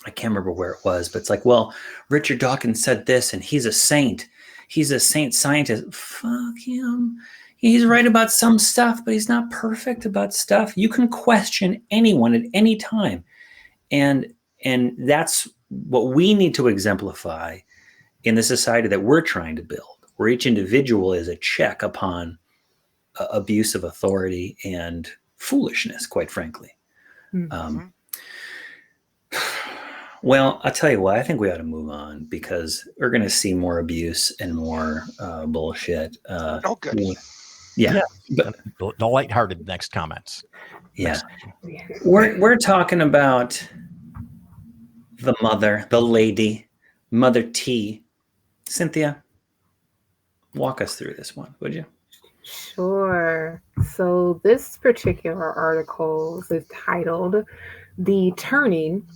I can't remember where it was, but it's like, well, Richard Dawkins said this, and he's a saint. He's a saint scientist. Fuck him. He's right about some stuff, but he's not perfect about stuff. You can question anyone at any time. And that's what we need to exemplify in the society that we're trying to build, where each individual is a check upon abuse of authority and foolishness, quite frankly. Well, I'll tell you what, I think we ought to move on because we're going to see more abuse and more bullshit. Oh, good. Yeah. But the lighthearted next comments. Yeah. We're talking about the mother, the lady, Mother T. Cynthia, walk us through this one, would you? Sure. So this particular article is titled "The Turning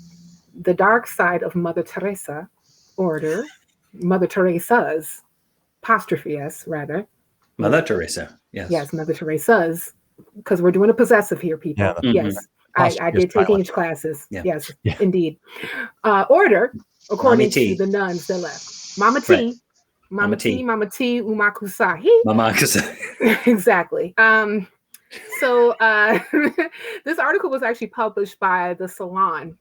the Dark Side of Mother Teresa Order," Mother Teresa's, apostrophe S, rather. Mother Teresa, yes. Yes, Mother Teresa's, because we're doing a possessive here, people. Yeah, yes, I did take English classes. Yeah. Yes, indeed. Order, according to T. the nuns that left. Mama T. Right. Mama T, Umakusahi. Mama Kusahi. Exactly. So this article was actually published by the Salon,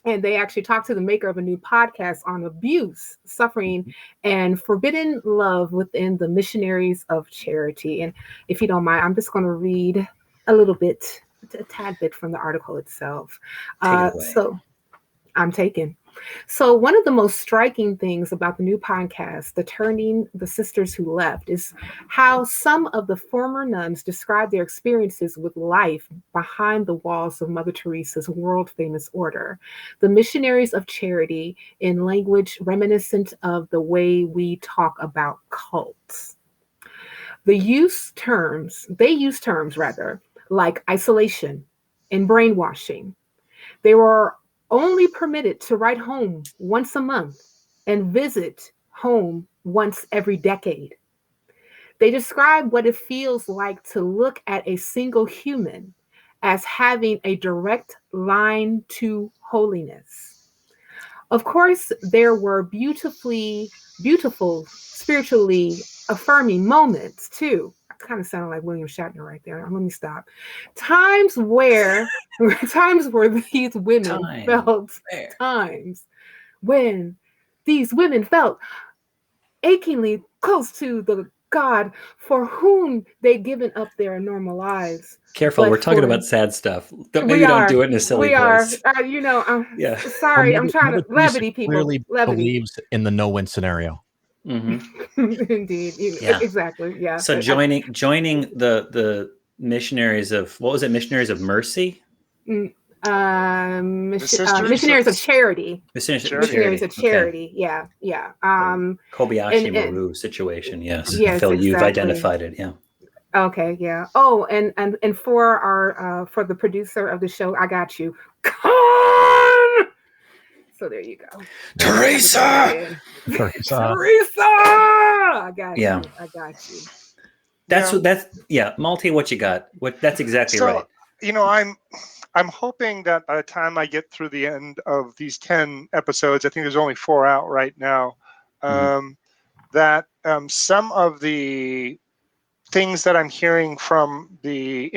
and they actually talked to the maker of a new podcast on abuse, suffering, and forbidden love within the Missionaries of Charity. And if you don't mind, I'm just going to read a little bit, a tad bit from the article itself. So I'm taking. So one of the most striking things about the new podcast, The Turning the Sisters Who Left, is how some of the former nuns describe their experiences with life behind the walls of Mother Teresa's world-famous order, the Missionaries of Charity, in language reminiscent of the way we talk about cults. They use terms like isolation and brainwashing. They were only permitted to write home once a month and visit home once every decade. They describe what it feels like to look at a single human as having a direct line to holiness. Of course, there were beautiful, spiritually affirming moments too. I kind of sounded like William Shatner right there. Let me stop. Times where these women felt achingly close to the God for whom they'd given up their normal lives. Careful, we're talking about sad stuff. Don't do it in a silly voice. Yeah. Sorry, I'm trying to levity, people. Clearly believes in the no-win scenario. Mm-hmm. Indeed. Yeah. Exactly. Yeah. So joining the Missionaries of, what was it? Missionaries of Mercy? Missionaries of Charity. Missionaries of Charity. Okay. Yeah. Yeah. Kobayashi Maru situation. Yes. Yes. Phil, exactly. you've identified it. Yeah. Okay. Yeah. Oh, and for our for the producer of the show, I got you. So there you go. Teresa! I got you. I got you. Malty, what you got? That's exactly right. I'm hoping that by the time I get through the end of these 10 episodes, I think there's only 4 out right now, that some of the things that I'm hearing from the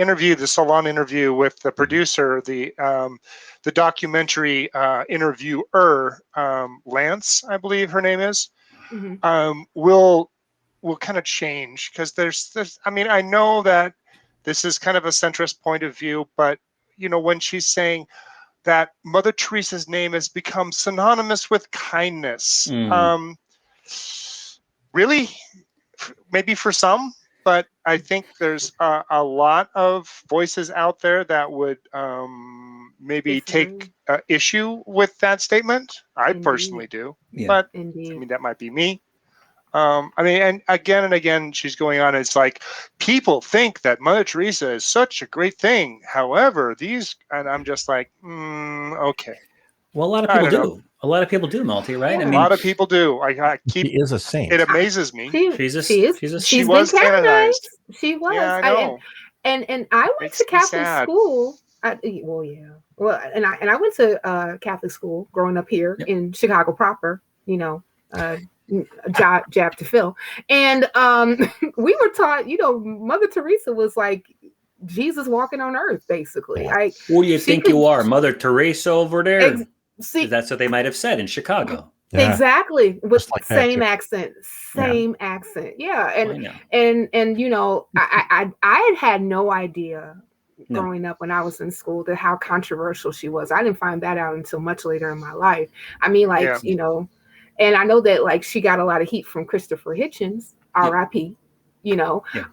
Salon interview with the producer, the documentary interviewer, Lance, I believe her name is, will kind of change, because there's I know that this is kind of a centrist point of view, but when she's saying that Mother Teresa's name has become synonymous with kindness, really, maybe for some. But I think there's a lot of voices out there that would maybe take issue with that statement. I personally do, but that might be me. And again, she's going on. It's like, people think that Mother Teresa is such a great thing. However, and I'm just like, okay. Well, a lot of people do. A lot of people do, Malty, right? Yeah. A lot of people do. She is a saint. It amazes me. She was canonized. She was. Yeah, I know. And I went to Catholic school. I went to Catholic school growing up here in Chicago proper. Jab to Phil, and we were taught. Mother Teresa was like Jesus walking on earth, basically. Who do you think you are, Mother Teresa over there? That's what they might have said in Chicago. Yeah. Exactly, with like same accent. Yeah, and I had no idea No. growing up when I was in school, that how controversial she was. I didn't find that out until much later in my life. I mean, like, Yeah. you know, and I know that like she got a lot of heat from Christopher Hitchens, R.I.P., you know. Yeah.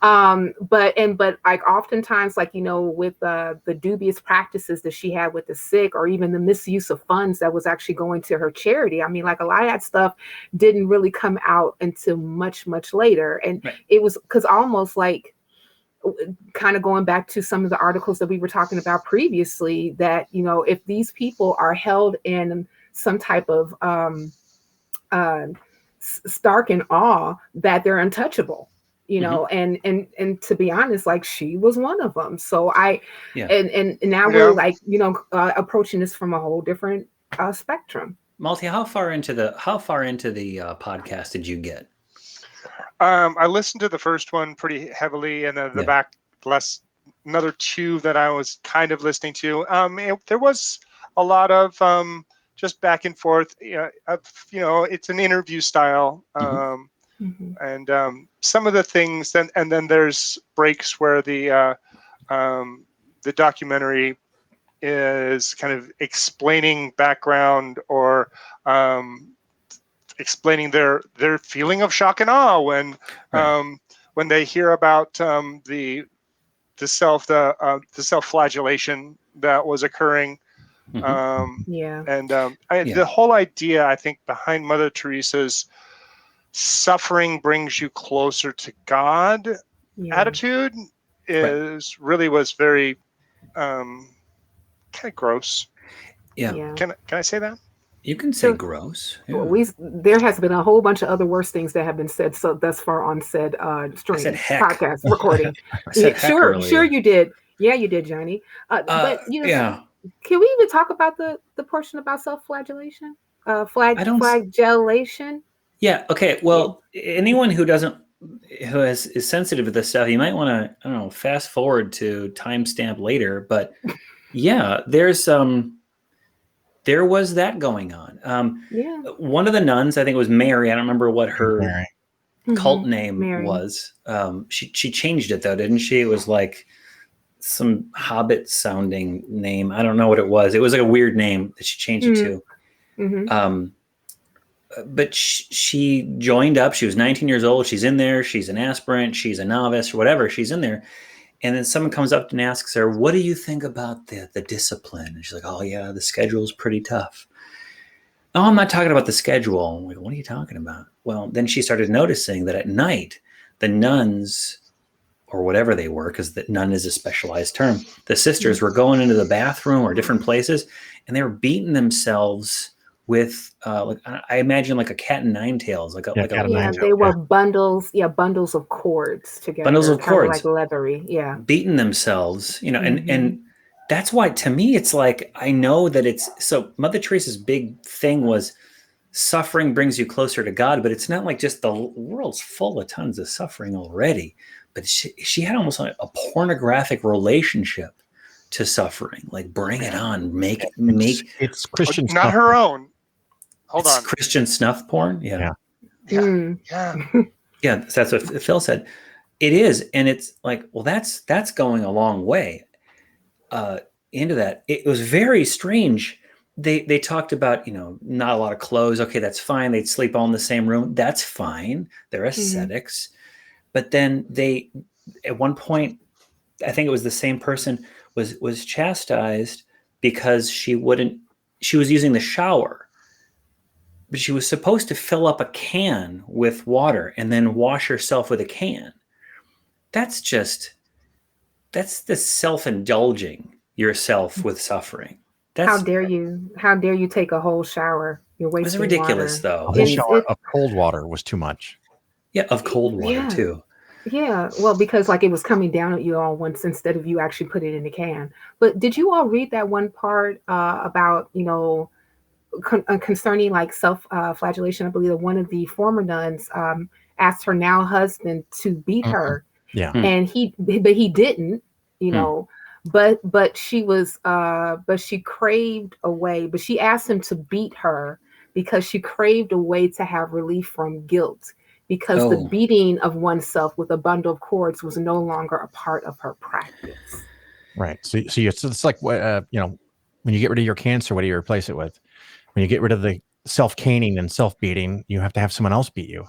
But like oftentimes, like, you know, with the dubious practices that she had with the sick, or even the misuse of funds that was actually going to her charity. I mean, like a lot of that stuff didn't really come out until much, much later. And Right. it was because almost like kind of going back to some of the articles that we were talking about previously, that, you know, if these people are held in some type of stark in awe, that they're untouchable, you know. And to be honest, like she was one of them. So and now we're like, you know, approaching this from a whole different spectrum. Malty, how far into the podcast did you get? I listened to the first one pretty heavily, and the back another two that I was kind of listening to. There was a lot of just back and forth. You know, it's an interview style, and some of the things. And then there's breaks where the documentary is kind of explaining background, or explaining their feeling of shock and awe when they hear about the self-flagellation that was occurring. The whole idea, I think, behind Mother Teresa's suffering brings you closer to God attitude was very kind of gross. Can I say that? You can say gross. There has been a whole bunch of other worse things that have been said so thus far on said stream podcast recording. Sure you did. Yeah, you did, Johnny. But you know, can we even talk about the portion about self-flagellation? Flagellation? Yeah. Okay. Well, anyone who is sensitive to this stuff, you might want to, I don't know, fast forward to timestamp later. But yeah, there was that going on. One of the nuns, I think it was Mary. I don't remember what her cult name was. She changed it though, didn't she? It was like some Hobbit sounding name. I don't know what it was. It was like a weird name that she changed it to. But she joined up. She was 19 years old. She's in there. She's an aspirant. She's a novice or whatever. She's in there. And then someone comes up and asks her, what do you think about the discipline? And she's like, oh, yeah, the schedule's pretty tough. Oh, I'm not talking about the schedule. I'm like, what are you talking about? Well, then she started noticing that at night, the nuns, or whatever they were, because the nun is a specialized term, the sisters were going into the bathroom or different places, and they were beating themselves with, like, I imagine like a cat and nine tails. They were bundles of cords together. Bundles of cords. Like leathery, beating themselves, you know, and that's why, to me, it's like, I know that so Mother Teresa's big thing was suffering brings you closer to God, but it's not like just the world's full of tons of suffering already, but she had almost like a pornographic relationship to suffering. Like, bring it on, make it's Christian not stuff. her own. Hold on. Christian snuff porn. Yeah. That's what Phil said. It is. And it's like, well, that's going a long way into that. It was very strange. They talked about, you know, not a lot of clothes. Okay, that's fine. They'd sleep all in the same room. That's fine. They're ascetics. But then at one point, I think it was the same person was chastised because she was using the shower, but she was supposed to fill up a can with water and then wash herself with a can. That's the self-indulging yourself with suffering. How dare you take a whole shower? You're wasting water. It was ridiculous, though. A whole shower of cold water was too much. Yeah, of cold water too. Yeah, well, because like it was coming down at you all once instead of you actually put it in the can. But did you all read that one part about, you know, concerning like self-flagellation? I believe that one of the former nuns asked her now husband to beat her. Yeah. And he didn't, you know, but she craved a way, but she asked him to beat her because she craved a way to have relief from guilt, because the beating of oneself with a bundle of cords was no longer a part of her practice. Right. So it's like, when you get rid of your cancer, what do you replace it with? When you get rid of the self-caning and self-beating, you have to have someone else beat you.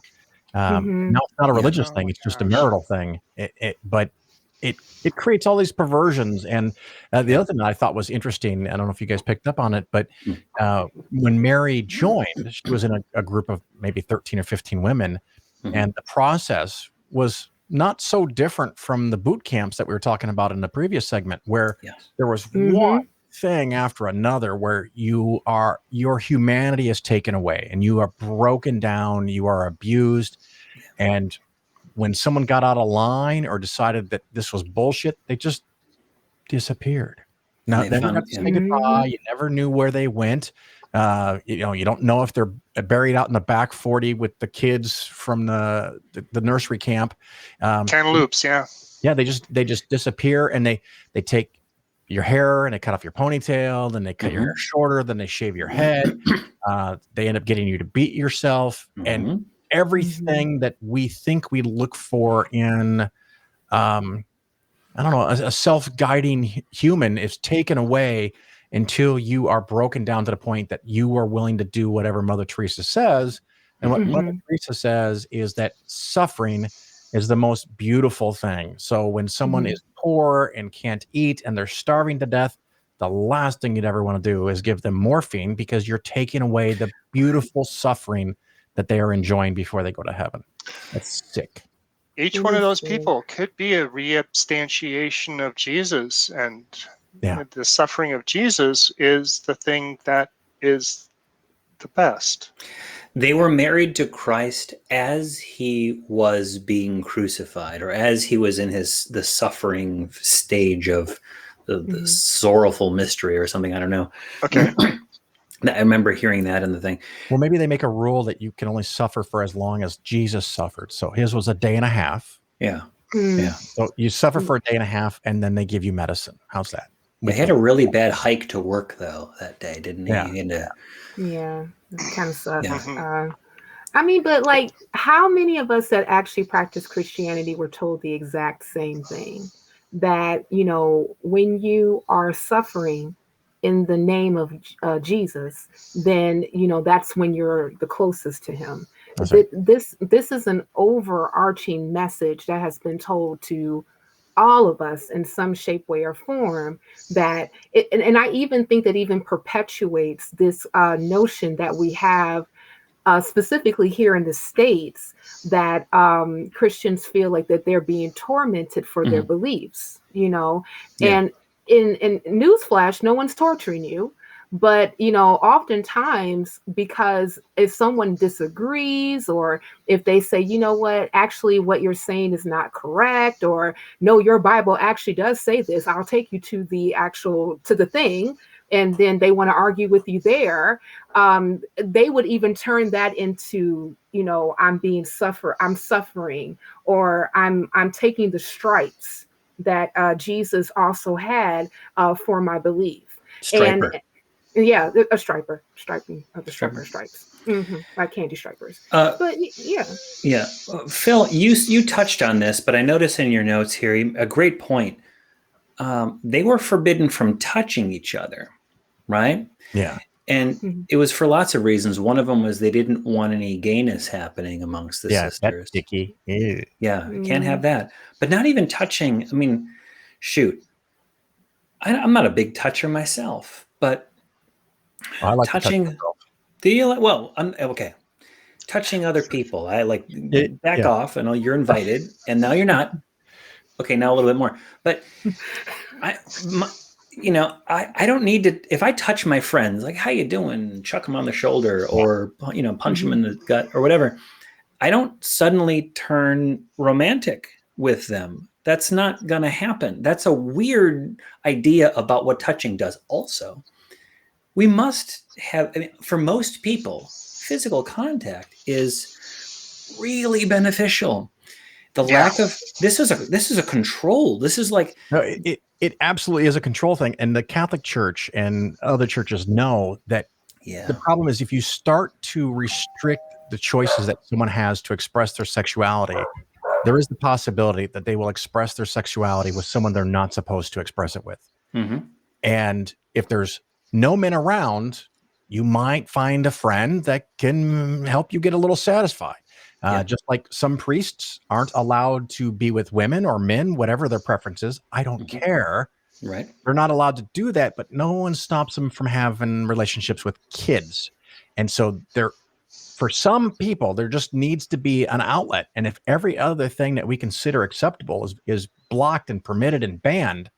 Now it's not a religious Oh thing; my it's just a gosh. marital thing. But it creates all these perversions. And the other thing that I thought was interesting, I don't know if you guys picked up on it, but when Mary joined, she was in a group of maybe 13 or 15 women, and the process was not so different from the boot camps that we were talking about in the previous segment, where there was one thing after another where your humanity is taken away and you are broken down, you are abused. And when someone got out of line or decided that this was bullshit, they just disappeared. Now, never got to say goodbye. You never knew where they went. You don't know if they're buried out in the back 40 with the kids from the nursery camp. Cantaloupes, yeah. Yeah, they just disappear, and they take your hair and they cut off your ponytail, then they cut your hair shorter, then they shave your head. They end up getting you to beat yourself, and everything that we think we look for in I don't know, a self-guiding human is taken away until you are broken down to the point that you are willing to do whatever Mother Teresa says. And what Mother Teresa says is that suffering is the most beautiful thing. So when someone is poor and can't eat and they're starving to death, the last thing you'd ever want to do is give them morphine, because you're taking away the beautiful suffering that they are enjoying before they go to heaven. That's sick. Each one of those people could be a reabstantiation of Jesus, and the suffering of Jesus is the thing that is the best. They were married to Christ as he was being crucified, or as he was in the suffering stage of the sorrowful mystery or something. I don't know. Okay. I remember hearing that in the thing. Well, maybe they make a rule that you can only suffer for as long as Jesus suffered. So his was a day and a half. Yeah. So you suffer for a day and a half, and then they give you medicine. How's that? They had a really bad hike to work, though, that day, didn't he? Yeah. It kind of sucks. I mean, but like, how many of us that actually practice Christianity were told the exact same thing? That, when you are suffering in the name of Jesus, then that's when you're the closest to him. Right. This is an overarching message that has been told to all of us in some shape, way, or form, that and I even think that even perpetuates this notion that we have specifically here in the States, that Christians feel like that they're being tormented for their beliefs, and in newsflash, no one's torturing you. But, oftentimes, because if someone disagrees, or if they say, actually what you're saying is not correct, or no, your Bible actually does say this, I'll take you to the thing. And then they want to argue with you there. They would even turn that into, I'm suffering, or I'm taking the stripes that Jesus also had for my belief. Striper. And a striping of the striper stripes, like candy stripers. But yeah. Phil, you touched on this, but I noticed in your notes here a great point. They were forbidden from touching each other, right? Yeah. And it was for lots of reasons. One of them was they didn't want any gayness happening amongst the sisters. That's sticky. Yeah, can't have that. But not even touching. I mean, shoot, I'm not a big toucher myself, but I like touching. Do you like? Well, I'm okay. Touching other people, I like back off, and you're invited, and now you're not. Okay, now a little bit more, but I don't need to. If I touch my friends, like, how you doing? Chuck them on the shoulder, or punch them in the gut, or whatever. I don't suddenly turn romantic with them. That's not gonna happen. That's a weird idea about what touching does. Also, we must have. For most people, physical contact is really beneficial. The lack of this is a control. This is like it absolutely is a control thing, and the Catholic Church and other churches know that. The problem is if you start to restrict the choices that someone has to express their sexuality, there is the possibility that they will express their sexuality with someone they're not supposed to express it with. Mm-hmm. And if there's no men around, you might find a friend that can help you get a little satisfied. Just like some priests aren't allowed to be with women or men, whatever their preferences. I don't care. Right. They're not allowed to do that, but no one stops them from having relationships with kids. And so for some people, there just needs to be an outlet. And if every other thing that we consider acceptable is blocked and permitted and banned,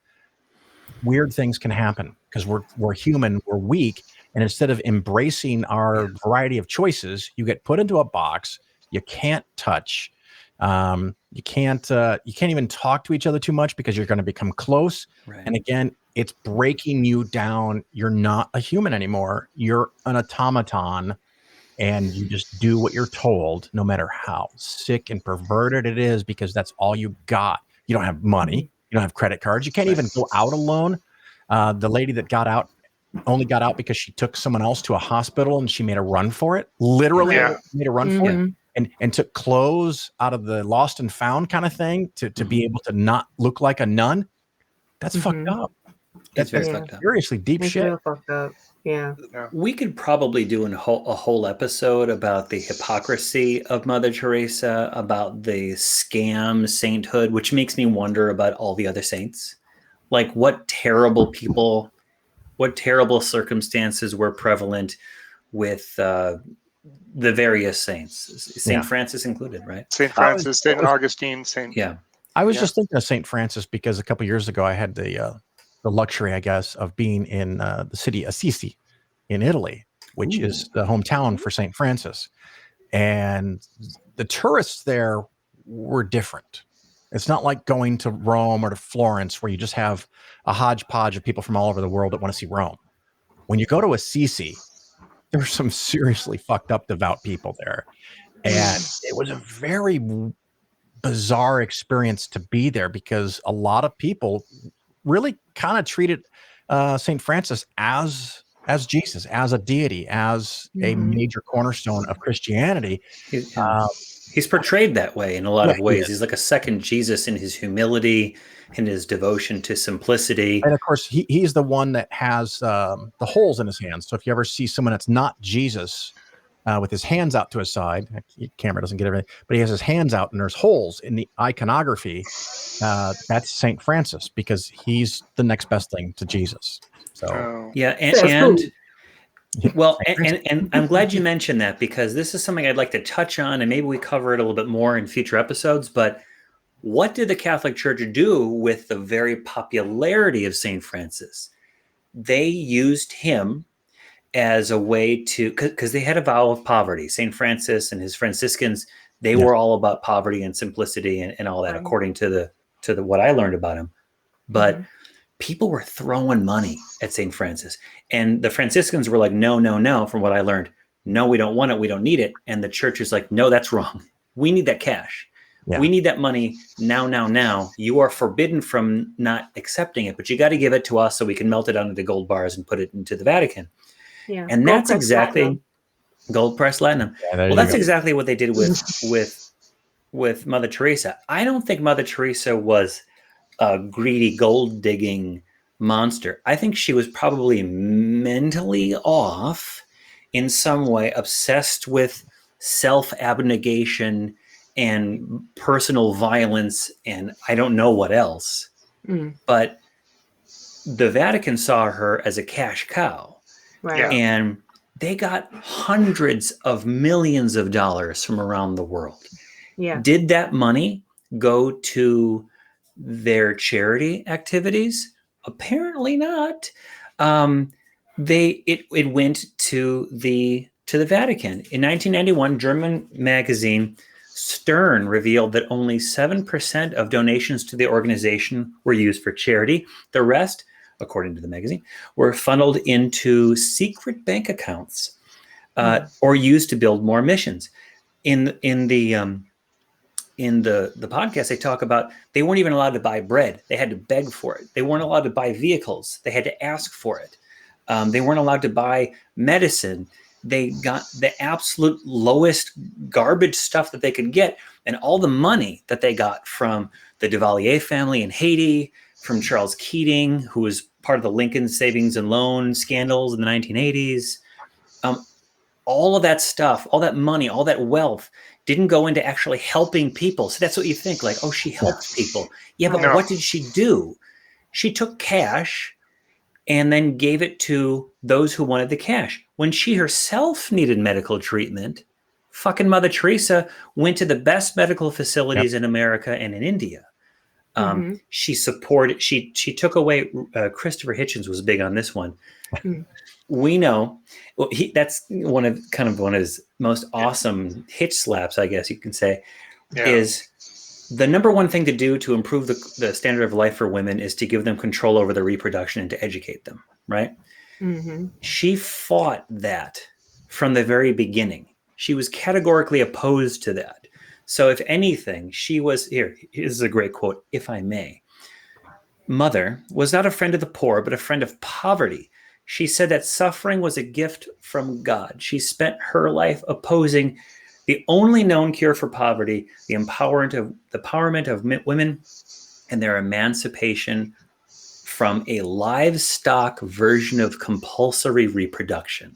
weird things can happen because we're human, we're weak. And instead of embracing our variety of choices, you get put into a box. You can't touch. You can't even talk to each other too much because you're going to become close. Right. And again, it's breaking you down. You're not a human anymore. You're an automaton, and you just do what you're told, no matter how sick and perverted it is, because that's all you got. You don't have money. You don't have credit cards. You can't even go out alone. The lady that got out only got out because she took someone else to a hospital and she made a run for it. Literally made a run for it. And took clothes out of the lost and found kind of thing to be able to not look like a nun. That's fucked up. That's very fucked up. Seriously, deep shit. Real fucked up. Yeah. We could probably do a whole episode about the hypocrisy of Mother Teresa, about the scam sainthood, which makes me wonder about all the other saints. Like what terrible people, what terrible circumstances were prevalent with the various saints, St. Francis included, right? St. Francis, St. Augustine, St. Yeah. I was just thinking of St. Francis because a couple of years ago I had the luxury, I guess, of being in the city Assisi in Italy, which is the hometown for St. Francis. And the tourists there were different. It's not like going to Rome or to Florence where you just have a hodgepodge of people from all over the world that want to see Rome. When you go to Assisi, there's some seriously fucked up devout people there. And it was a very bizarre experience to be there because a lot of people really kind of treated St. Francis as Jesus, as a deity, as a major cornerstone of Christianity. He's portrayed that way in a lot of ways. He's like a second Jesus in his humility, in his devotion to simplicity. And of course, he's the one that has the holes in his hands. So if you ever see someone that's not Jesus with his hands out to his side, the camera doesn't get everything, but he has his hands out and there's holes in the iconography. That's St. Francis because he's the next best thing to Jesus. So and I'm glad you mentioned that because this is something I'd like to touch on and maybe we cover it a little bit more in future episodes. But what did the Catholic Church do with the very popularity of St. Francis? They used him as a way to, because they had a vow of poverty. St. Francis and his Franciscans, they were all about poverty and simplicity and all that, according to the what I learned about him. But people were throwing money at St. Francis. And the Franciscans were like, no, from what I learned. No, we don't want it. We don't need it. And the church is like, no, that's wrong. We need that cash. Yeah. We need that money now. You are forbidden from not accepting it, but you got to give it to us so we can melt it onto the gold bars and put it into the Vatican. Yeah. And that's exactly gold pressed platinum. Yeah, well, that's exactly what they did with Mother Teresa. I don't think Mother Teresa was a greedy gold digging monster. I think she was probably mentally off in some way, obsessed with self-abnegation and personal violence, and I don't know what else. But the Vatican saw her as a cash cow. Right. And they got hundreds of millions of dollars from around the world. Yeah. Did that money go to their charity activities? Apparently not. It went to the Vatican. In 1991, German magazine Stern revealed that only 7% of donations to the organization were used for charity. The rest, according to the magazine, were funneled into secret bank accounts or used to build more missions. In the podcast, they talk about they weren't even allowed to buy bread. They had to beg for it. They weren't allowed to buy vehicles. They had to ask for it. They weren't allowed to buy medicine. they got the absolute lowest garbage stuff that they could get, and all the money that they got from the Duvalier family in Haiti, from Charles Keating, who was part of the Lincoln Savings and Loan scandals in the 1980s. All of that stuff, all that money, all that wealth didn't go into actually helping people. So that's what you think, like, oh, she helped people. Yeah, but what did she do? She took cash and then gave it to those who wanted the cash. When she herself needed medical treatment, fucking Mother Teresa went to the best medical facilities in America and in India. She supported, she took away, Christopher Hitchens was big on this one. We know, well, that's one of his most awesome hitch slaps, I guess you can say, is the number one thing to do to improve the standard of life for women is to give them control over their reproduction and to educate them, right? She fought that from the very beginning. She was categorically opposed to that. So if anything, she was, here's a great quote, if I may. Mother was not a friend of the poor, but a friend of poverty. She said that suffering was a gift from God. She spent her life opposing the only known cure for poverty, the empowerment of women and their emancipation from a livestock version of compulsory reproduction.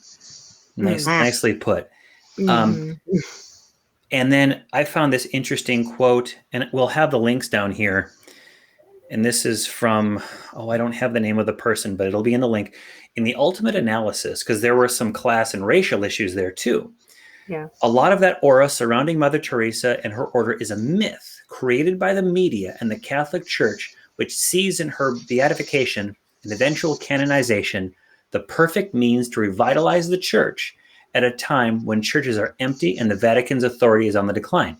Nicely put. And then I found this interesting quote, and we'll have the links down here. And this is from, I don't have the name of the person, but it'll be in the link. In the ultimate analysis, because there were some class and racial issues there too. A lot of that aura surrounding Mother Teresa and her order is a myth created by the media and the Catholic Church, which sees in her beatification and eventual canonization the perfect means to revitalize the church at a time when churches are empty and the Vatican's authority is on the decline.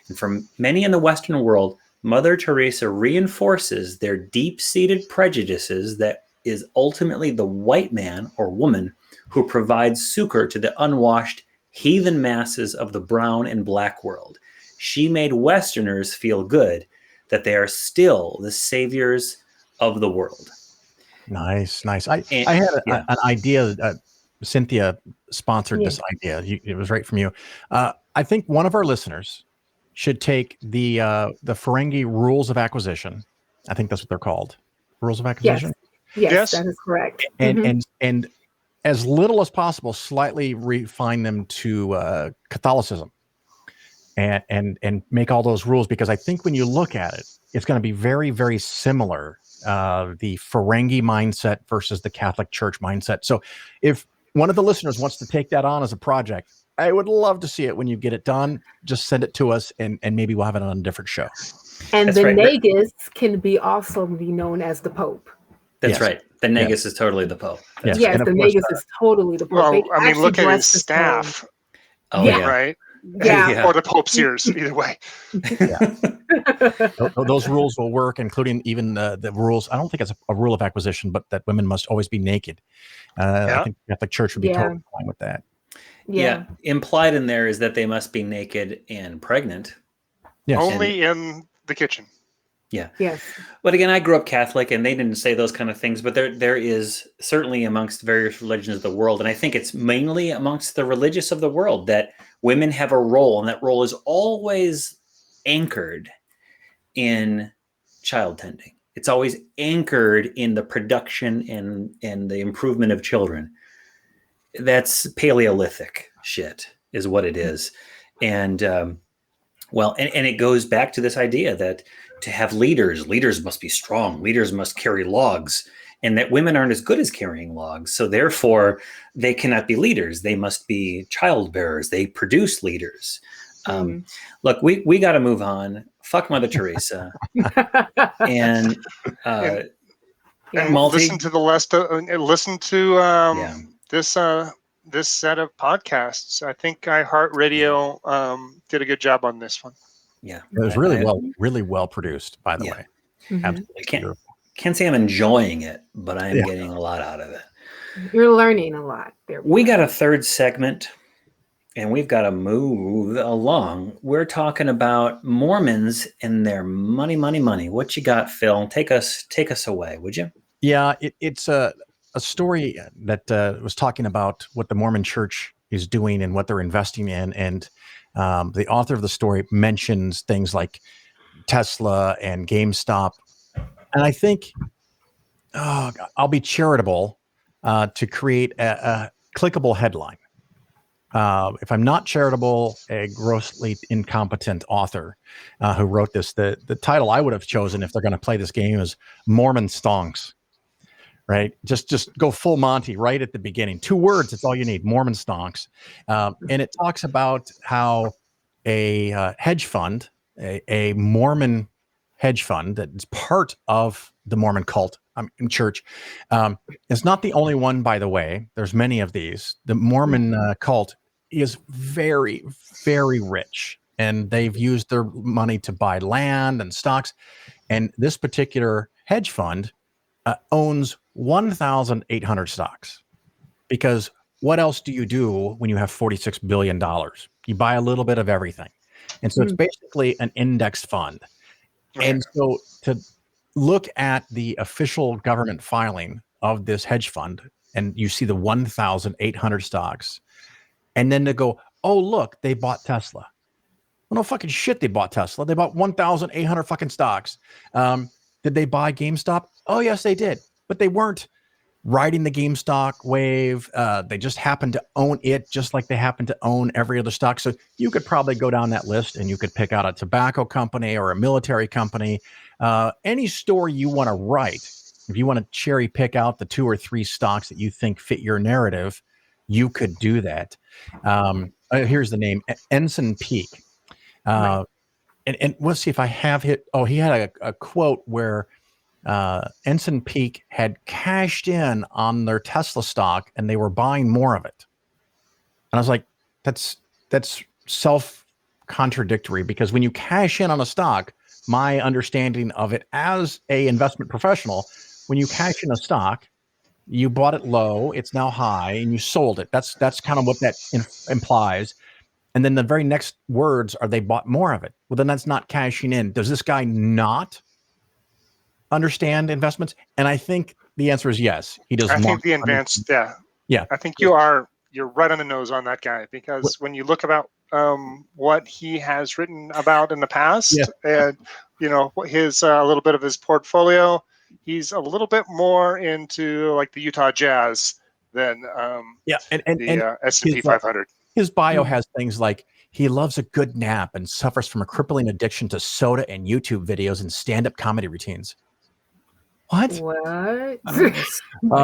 And for many in the Western world, Mother Teresa reinforces their deep-seated prejudices that is ultimately the white man or woman who provides succor to the unwashed heathen masses of the brown and black world. She made Westerners feel good that they are still the saviors of the world. Nice. I had an idea. Cynthia sponsored this idea. It was right from you. I think one of our listeners should take the Ferengi rules of acquisition. I think that's what they're called. Rules of acquisition. Yes, that is correct. And as little as possible, slightly refine them to Catholicism, and make all those rules, because I think when you look at it, it's going to be very, very similar. The Ferengi mindset versus the Catholic Church mindset. So if one of the listeners wants to take that on as a project, I would love to see it when you get it done. Just send it to us, and maybe we'll have it on a different show. And that's the Negus can also be known as the Pope. That's right. The Negus is totally the Pope. Yes, the Negus is totally the Pope. Well, I mean, look at his staff. Right? Yeah. Or the Pope's ears, either way. Those rules will work, including even the rules. I don't think it's a rule of acquisition, but that women must always be naked. I think the Catholic Church would be totally fine with that. Yeah. Implied in there is that they must be naked and pregnant. Yes. Only in the kitchen. Yeah. Yes. But again, I grew up Catholic, and they didn't say those kind of things, but there is certainly amongst various religions of the world, and I think it's mainly amongst the religious of the world, that women have a role, and that role is always anchored in child tending. It's always anchored in the production and the improvement of children. That's Paleolithic shit is what it is. And and it goes back to this idea that to have leaders must be strong. Leaders must carry logs, and that women aren't as good as carrying logs. So therefore they cannot be leaders. They must be child bearers. They produce leaders. Look, we got to move on. Fuck Mother Teresa. and Malty. Listen to this set of podcasts. I think iHeartRadio did a good job on this one. Yeah, it was really well produced, by the way. Absolutely. Can't say I'm enjoying it, but I am getting a lot out of it. You're learning a lot there. We got a third segment, and we've got to move along. We're talking about Mormons and their money. What you got, Phil? Take us away, would you? Yeah, it's a story that was talking about what the Mormon Church is doing and what they're investing in. And the author of the story mentions things like Tesla and GameStop. And I think, I'll be charitable to create a clickable headline. If I'm not charitable, a grossly incompetent author who wrote this, the title I would have chosen if they're going to play this game is Mormon STONKS, right? Just go full Monty right at the beginning. 2 words, it's all you need, Mormon STONKS. And it talks about how a hedge fund, a Mormon hedge fund that is part of the Mormon cult in church. It's not the only one, by the way. There's many of these. The Mormon cult is very, very rich, and they've used their money to buy land and stocks. And this particular hedge fund owns 1,800 stocks, because what else do you do when you have $46 billion? You buy a little bit of everything. And so it's basically an indexed fund. And so to look at the official government filing of this hedge fund, and you see the 1,800 stocks, and then to go, oh, look, they bought Tesla. Well, no fucking shit, they bought Tesla. They bought 1,800 fucking stocks. Did they buy GameStop? Oh, yes, they did. But they weren't riding the GameStop wave. They just happened to own it, just like they happen to own every other stock. So you could probably go down that list and you could pick out a tobacco company or a military company, any story you want to write. If you want to cherry pick out the 2 or 3 stocks that you think fit your narrative, you could do that. Here's the name, Ensign Peak. And let's see if I have hit. Oh, he had a quote where Ensign Peak had cashed in on their Tesla stock and they were buying more of it. And I was like, that's self-contradictory, because when you cash in on a stock, my understanding of it as a investment professional, when you cash in a stock, you bought it low, it's now high, and you sold it. That's kind of what that implies. And then the very next words are they bought more of it. Well, then that's not cashing in. Does this guy not understand investments? And I think the answer is yes. He does. I think the advanced, yeah. I think you're right on the nose on that guy, because when you look about what he has written about in the past, and his a little bit of his portfolio, he's a little bit more into like the Utah Jazz than the S&P 500. His bio has things like he loves a good nap and suffers from a crippling addiction to soda and YouTube videos and stand-up comedy routines. What? It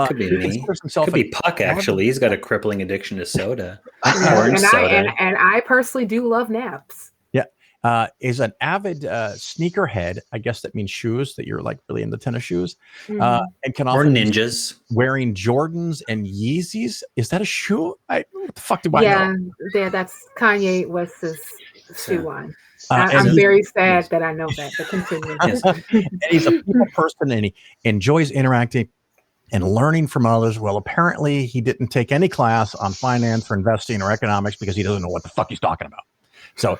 could be me. Could be Puck, actually. He's got a crippling addiction to soda. And I personally do love naps. Yeah. Is an avid sneakerhead. I guess that means shoes, that you're like really into tennis shoes. And can also or ninjas. Wearing Jordans and Yeezys. Is that a shoe? What the fuck do I know? Yeah, that's Kanye West's shoe line. I'm very sad that I know that, but continue. And he's a people person, and he enjoys interacting and learning from others. Well, apparently he didn't take any class on finance or investing or economics, because he doesn't know what the fuck he's talking about. So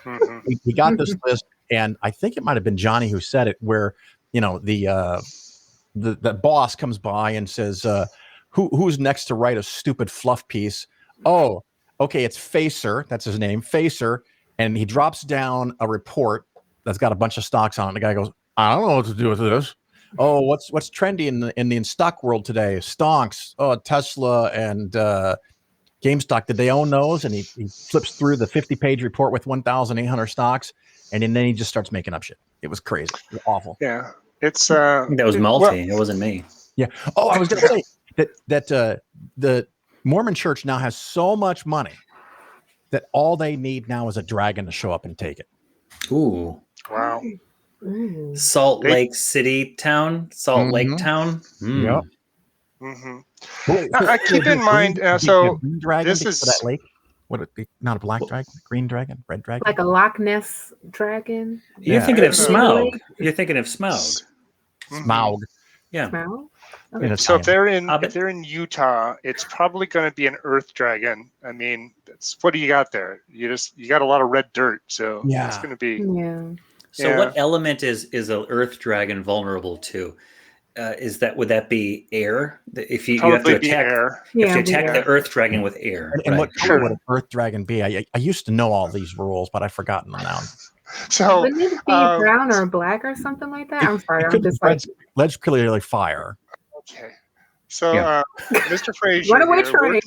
he got this list, and I think it might have been Johnny who said it, where the boss comes by and says, who's next to write a stupid fluff piece? Oh, okay, it's Facer. That's his name, Facer. And he drops down a report that's got a bunch of stocks on it. And the guy goes, I don't know what to do with this. Oh, what's trendy in the stock world today? Stonks. Oh, Tesla and GameStop. Did they own those? And he flips through the 50-page report with 1,800 stocks, and then he just starts making up shit. It was crazy. It was awful. Yeah, it's I think that was Malty. It wasn't me. Yeah. Oh, I was going to say that the Mormon Church now has so much money that all they need now is a dragon to show up and take it. Ooh. Wow. Salt Lake City town? Salt Lake town? Yep. I keep in mind, so dragon this is that lake. What it be? Not a black dragon, green dragon, red dragon, like a Loch Ness dragon. You're thinking of Smaug. You're thinking of Smaug. Smaug. Yeah. Smaug? Okay. So if they're in Utah, it's probably going to be an earth dragon. I mean, what do you got there? You got a lot of red dirt, so it's going to be. Yeah. So what element is an earth dragon vulnerable to? would that be air? If you have Probably to be attack, air. you have to Yeah, attack the Earth Dragon with air. And right. what color would an Earth Dragon be? I used to know all these rules, but I've forgotten them now. So wouldn't it be brown or black or something like that? I'm sorry, I'm just like Lead's clearly like fire. okay. So Yeah. Mr. Frazier runaway here train.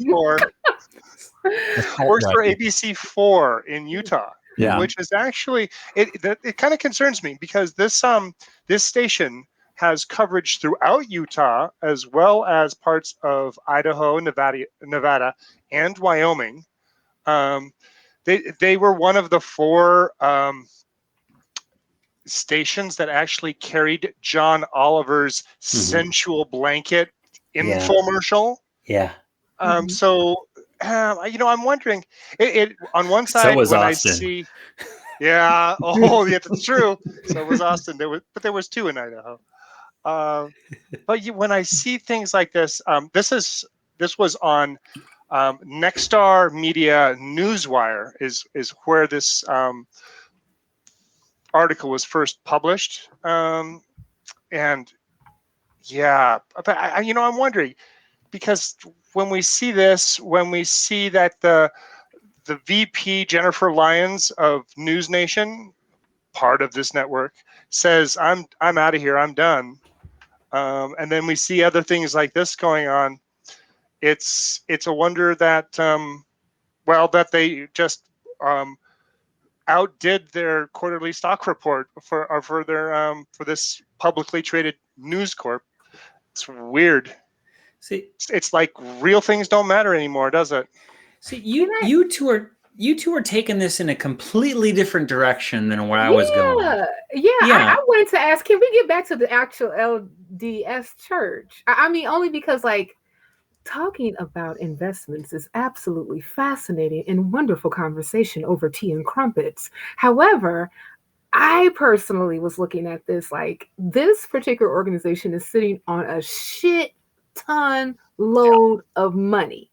works for ABC 4 in Utah. Yeah. Which is actually it kind of concerns me because this station has coverage throughout Utah as well as parts of Idaho, Nevada, and Wyoming. They were one of the 4 stations that actually carried John Oliver's sensual blanket infomercial. Yeah. So, I'm wondering. It on one side was when Austin. I see, yeah, oh, yeah, that's true. So was Austin. There was 2 in Idaho. But when I see things like this, this was on Nexstar Media Newswire is where this article was first published, and yeah, but I'm wondering because when we see this, when we see that the VP Jennifer Lyons of News Nation, part of this network, says I'm out of here, I'm done, and then we see other things like this going on. It's a wonder that that they just outdid their quarterly stock report for this publicly traded News Corp. It's weird. See, It's like real things don't matter anymore, does it? See, you two are taking this in a completely different direction than where I was going. Yeah. Yeah. I wanted to ask, can we get back to the actual LDS church? I mean, only because like talking about investments is absolutely fascinating and wonderful conversation over tea and crumpets. However, I personally was looking at this like this particular organization is sitting on a shit ton load of money.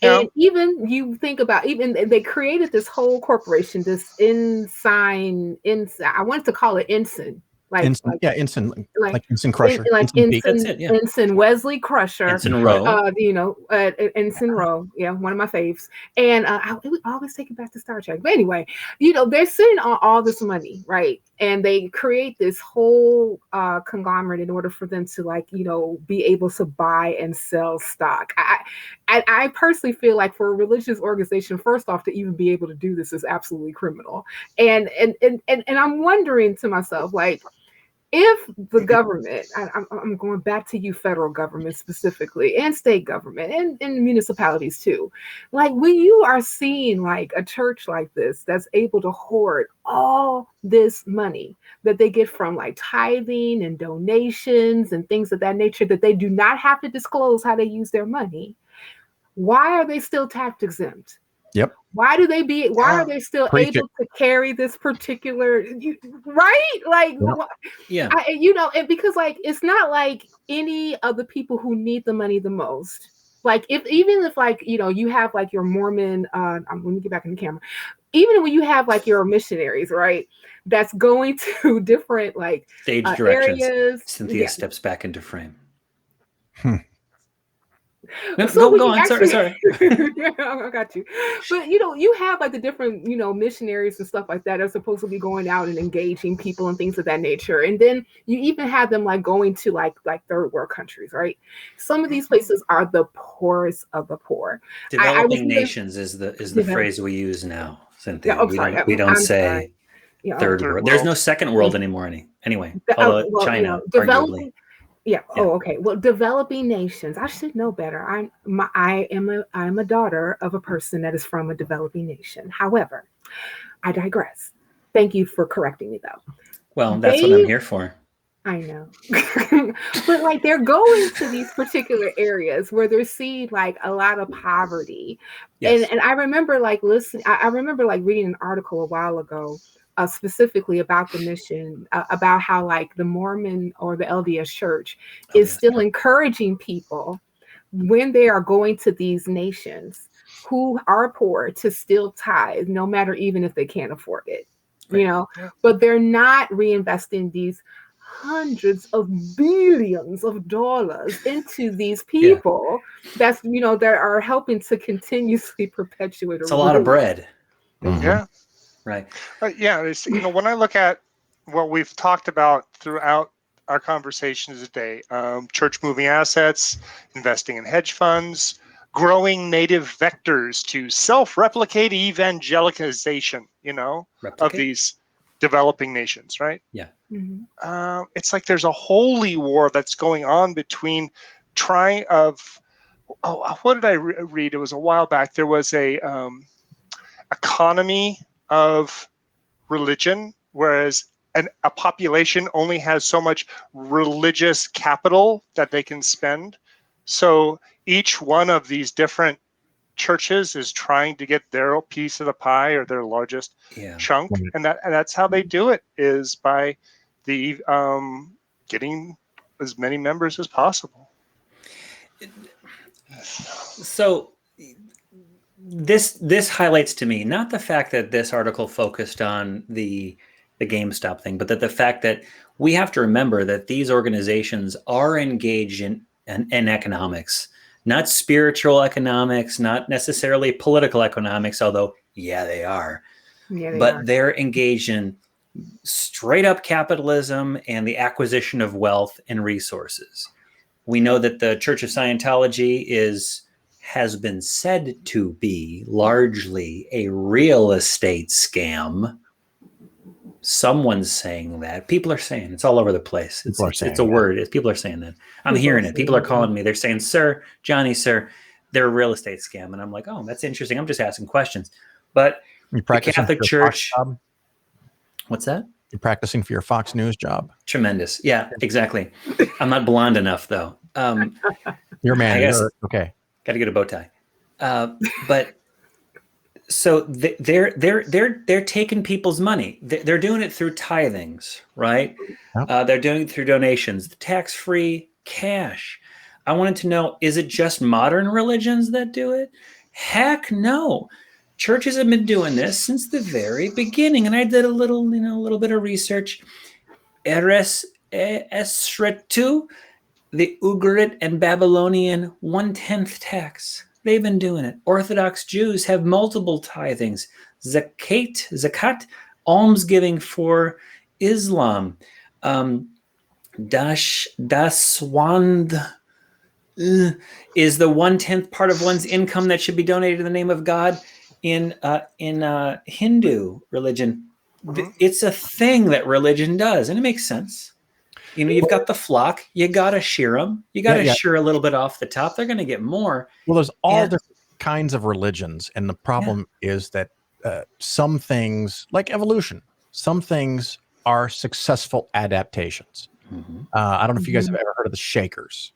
And even you think about, even they created this whole corporation, this ensign, I wanted to call it ensign. Ensign Crusher. Ensign Wesley Crusher. Ensign Rowe. Ensign Rowe. Yeah, one of my faves. And it would always take it back to Star Trek. But anyway, they're sitting on all this money, right? And they create this whole conglomerate in order for them to be able to buy and sell stock. I personally feel like for a religious organization, first off, to even be able to do this is absolutely criminal. And I'm wondering to myself, like, if the government, I'm going back to you, federal government specifically, and state government, and municipalities too, like when you are seeing like a church like this that's able to hoard all this money that they get from like tithing and donations and things of that nature, that they do not have to disclose how they use their money, why are they still tax exempt? Yep. Why are they still able to carry this particular, right? Like, yeah, and because like, it's not like any of the people who need the money the most. Like even if you have like your Mormon, let me get back in the camera. Even when you have like your missionaries, right? That's going to different like stage directions. Areas. Cynthia steps back into frame. No, so go on. Sorry. Yeah, I got you. But you have like the different missionaries and stuff like that are supposed to be going out and engaging people and things of that nature. And then you even have them like going to like third world countries, right? Some of these places are the poorest of the poor. Developing nations is the phrase we use now, Cynthia. Yeah, we don't say third world. There's no second world anymore. Anyway, although China, arguably. Yeah. Oh, okay. Well, developing nations. I should know better. I'm a daughter of a person that is from a developing nation. However, I digress. Thank you for correcting me, though. Well, that's what I'm here for. I know. But like they're going to these particular areas where they're seeing like a lot of poverty. Yes. And I remember like listening. I remember like reading an article a while ago. Specifically about the mission, about how like the Mormon or the LDS church is still encouraging people when they are going to these nations who are poor to still tithe, no matter even if they can't afford it, but they're not reinvesting these hundreds of billions of dollars into these people that are helping to continuously perpetuate. It's a lot of bread. Mhm. Yeah. Right. Yeah. It's, when I look at what we've talked about throughout our conversations today, church moving assets, investing in hedge funds, growing native vectors to self-replicate evangelicalization, of Replicate? these developing nations, right? Yeah. Mhm. It's like there's a holy war that's going on between what did I read? It was a while back. There was a economy of religion, whereas a population only has so much religious capital that they can spend. So each one of these different churches is trying to get their piece of the pie or their largest chunk, Right. and that's how they do it, is by the getting as many members as possible. So this highlights to me not the fact that this article focused on the GameStop thing, but that the fact that we have to remember that these organizations are engaged in economics, not spiritual economics, not necessarily political economics, although they are. Yeah, But they're engaged in straight up capitalism and the acquisition of wealth and resources. We know that the Church of Scientology has been said to be largely a real estate scam. Someone's saying that. People are saying it's all over the place. It's a word. People are saying that. I'm hearing it. People are calling me. They're saying, "Sir, Johnny, sir, they're a real estate scam." And I'm like, "Oh, that's interesting. I'm just asking questions." But You the Catholic Church. What's that? You're practicing for your Fox News job. Tremendous. Yeah, exactly. I'm not blonde enough though. You're a man. I guess, okay. Got to get a bow tie. But so they're taking people's money. They're doing it through tithings, right? Yep. They're doing it through donations, tax-free cash. I wanted to know, is it just modern religions that do it? Heck no. Churches have been doing this since the very beginning. And I did a little bit of research. Esretu, the Ugaritic and Babylonian 1/10 tax. They've been doing it. Orthodox Jews have multiple tithings. Zakat, almsgiving for Islam. Daswand is the 1/10 part of one's income that should be donated in the name of God in Hindu religion. It's a thing that religion does, and it makes sense. You've got the flock. You got to shear them. You got to shear a little bit off the top. They're going to get more. Well, there's all different kinds of religions. And the problem is that some things, like evolution, some things are successful adaptations. Mm-hmm. I don't know if you guys have ever heard of the Shakers.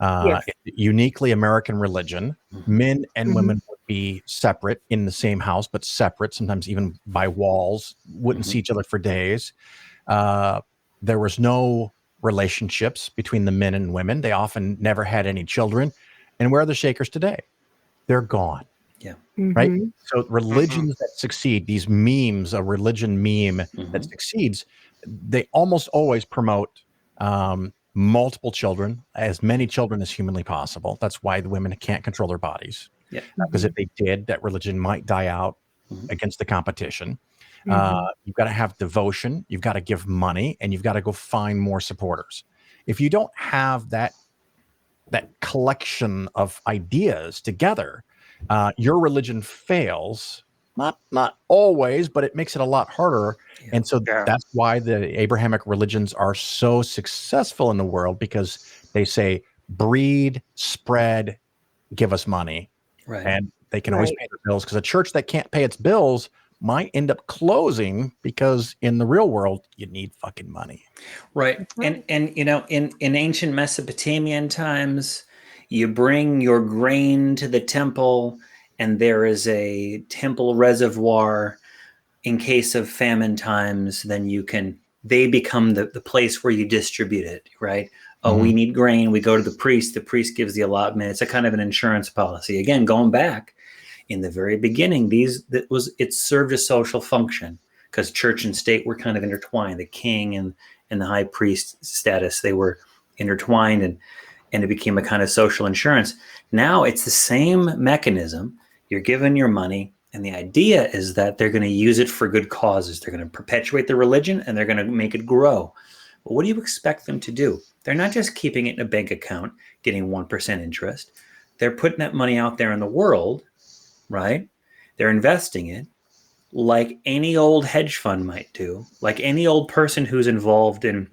Yes. Uniquely American religion. Men and women would be separate in the same house, but separate, sometimes even by walls, wouldn't see each other for days. There was no relationships between the men and women. They often never had any children. And where are the Shakers today? They're gone. Yeah. Right. So religions that succeed, these memes, a religion meme that succeeds, they almost always promote multiple children, as many children as humanly possible. That's why the women can't control their bodies. Yeah. Because if they did, that religion might die out against the competition. You've got to have devotion. You've got to give money, and you've got to go find more supporters. If you don't have that collection of ideas together, your religion fails. Not always, but it makes it a lot harder. Yeah. And so that's why the Abrahamic religions are so successful in the world, because they say, breed, spread, give us money. Right. And they can always pay their bills, because a church that can't pay its bills might end up closing, because in the real world, you need fucking money. Right. And in ancient Mesopotamian times, you bring your grain to the temple, and there is a temple reservoir in case of famine times. Then they become the place where you distribute it, right? Oh, we need grain. We go to the priest gives the allotment. It's a kind of an insurance policy. Again, going back in the very beginning, it served a social function, because church and state were kind of intertwined. The king and the high priest status, they were intertwined, and it became a kind of social insurance. Now it's the same mechanism. You're given your money, and the idea is that they're going to use it for good causes. They're going to perpetuate the religion, and they're going to make it grow. But what do you expect them to do? They're not just keeping it in a bank account, getting 1% interest. They're putting that money out there in the world, right? They're investing it like any old hedge fund might do, like any old person who's involved in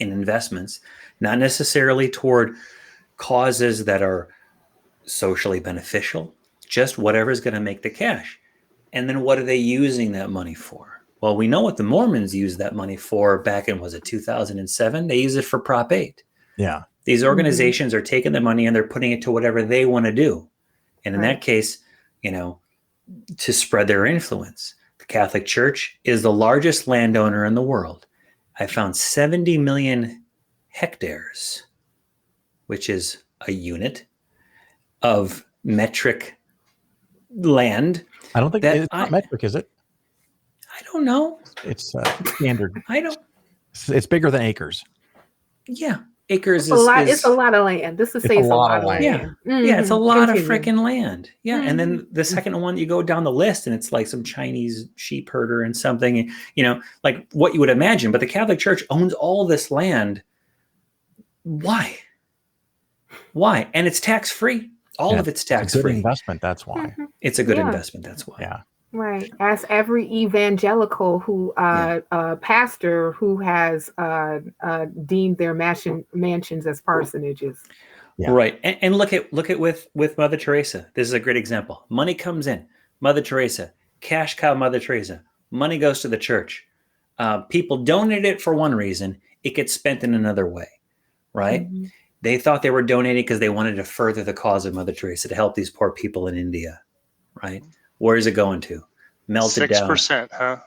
investments, not necessarily toward causes that are socially beneficial, just whatever's going to make the cash. And then what are they using that money for? Well, we know what the Mormons used that money for back in, was it 2007? They use it for Prop 8. Yeah. These organizations are taking the money and they're putting it to whatever they want to do. And in that case, to spread their influence. The Catholic Church is the largest landowner in the world. I found 70 million hectares, which is a unit of metric land. I don't think it's not metric, is it? I don't know. It's standard. It's bigger than acres. Yeah. Acres it's a lot of land. This is a lot of land. Yeah, it's a lot of freaking land. Yeah. And then the second one, you go down the list and it's like some Chinese sheep herder and something, like what you would imagine. But the Catholic Church owns all this land. Why? And it's tax-free. All of it's tax-free. It's a good investment. That's why. It's a good investment. That's why. Yeah. Right. As every evangelical pastor who has deemed their mansions as parsonages. Yeah. Right. And look at with Mother Teresa. This is a great example. Money comes in. Mother Teresa, cash cow Mother Teresa. Money goes to the church. People donate it for one reason. It gets spent in another way. Right. Mm-hmm. They thought they were donating because they wanted to further the cause of Mother Teresa, to help these poor people in India. Right. Where is it going to? Melted 6%, down. huh?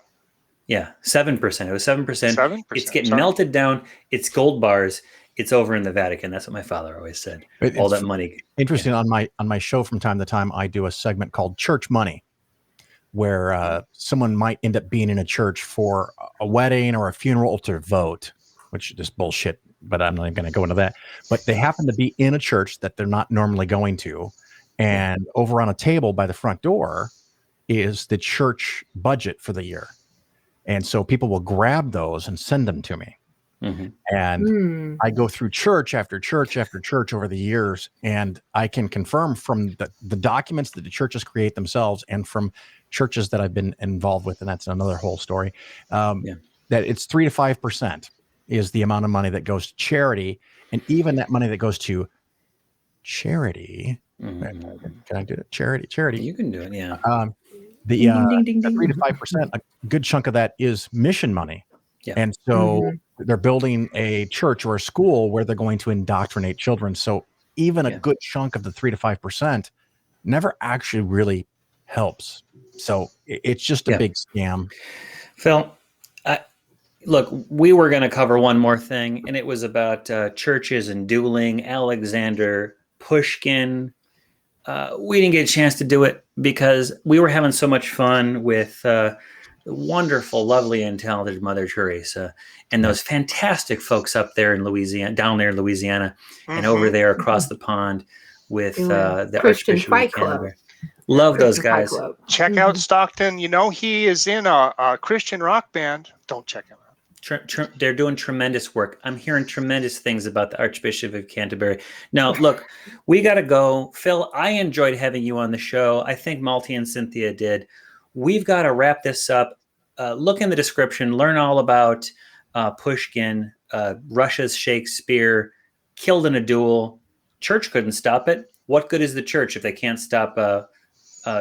Yeah, 7%. It was 7%. 7%. It's getting melted down. It's gold bars. It's over in the Vatican. That's what my father always said. All that money. Interesting. On my show from time to time, I do a segment called Church Money, where someone might end up being in a church for a wedding or a funeral to vote, which is just bullshit. But I'm not even going to go into that. But they happen to be in a church that they're not normally going to, and over on a table by the front door is the church budget for the year. And so people will grab those and send them to me. Mm-hmm. And I go through church after church after church over the years, and I can confirm from the documents that the churches create themselves and from churches that I've been involved with, and that's another whole story, that it's 3 to 5% is the amount of money that goes to charity. And even that money that goes to charity, can I do it? Charity. You can do it, yeah. The 3 to 5%, a good chunk of that is mission money. Yeah. And so they're building a church or a school where they're going to indoctrinate children. So even a good chunk of the 3 to 5% never actually really helps. So it's just a big scam. Phil, look, we were going to cover one more thing, and it was about churches and dueling. Alexander, Pushkin. We didn't get a chance to do it because we were having so much fun with the wonderful, lovely, and talented Mother Teresa and those fantastic folks up there in Louisiana, down there in Louisiana, and over there across the pond with the Christian Archbishop Fight of Club. Canterbury. Love those guys. Check out Stockton. He is in a Christian rock band. Don't check him out. They're doing tremendous work. I'm hearing tremendous things about the Archbishop of Canterbury. Now, look, we got to go. Phil, I enjoyed having you on the show. I think Malty and Cynthia did. We've got to wrap this up. Look in the description. Learn all about Pushkin, Russia's Shakespeare, killed in a duel. Church couldn't stop it. What good is the church if they can't stop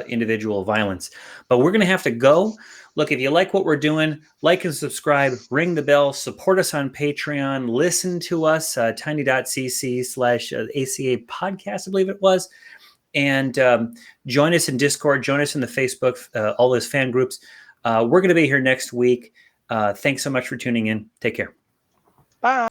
individual violence? But we're going to have to go. Look, if you like what we're doing, like and subscribe, ring the bell, support us on Patreon, listen to us, tiny.cc/ACA podcast, I believe it was. And join us in Discord, join us in the Facebook, all those fan groups. We're going to be here next week. Thanks so much for tuning in. Take care. Bye.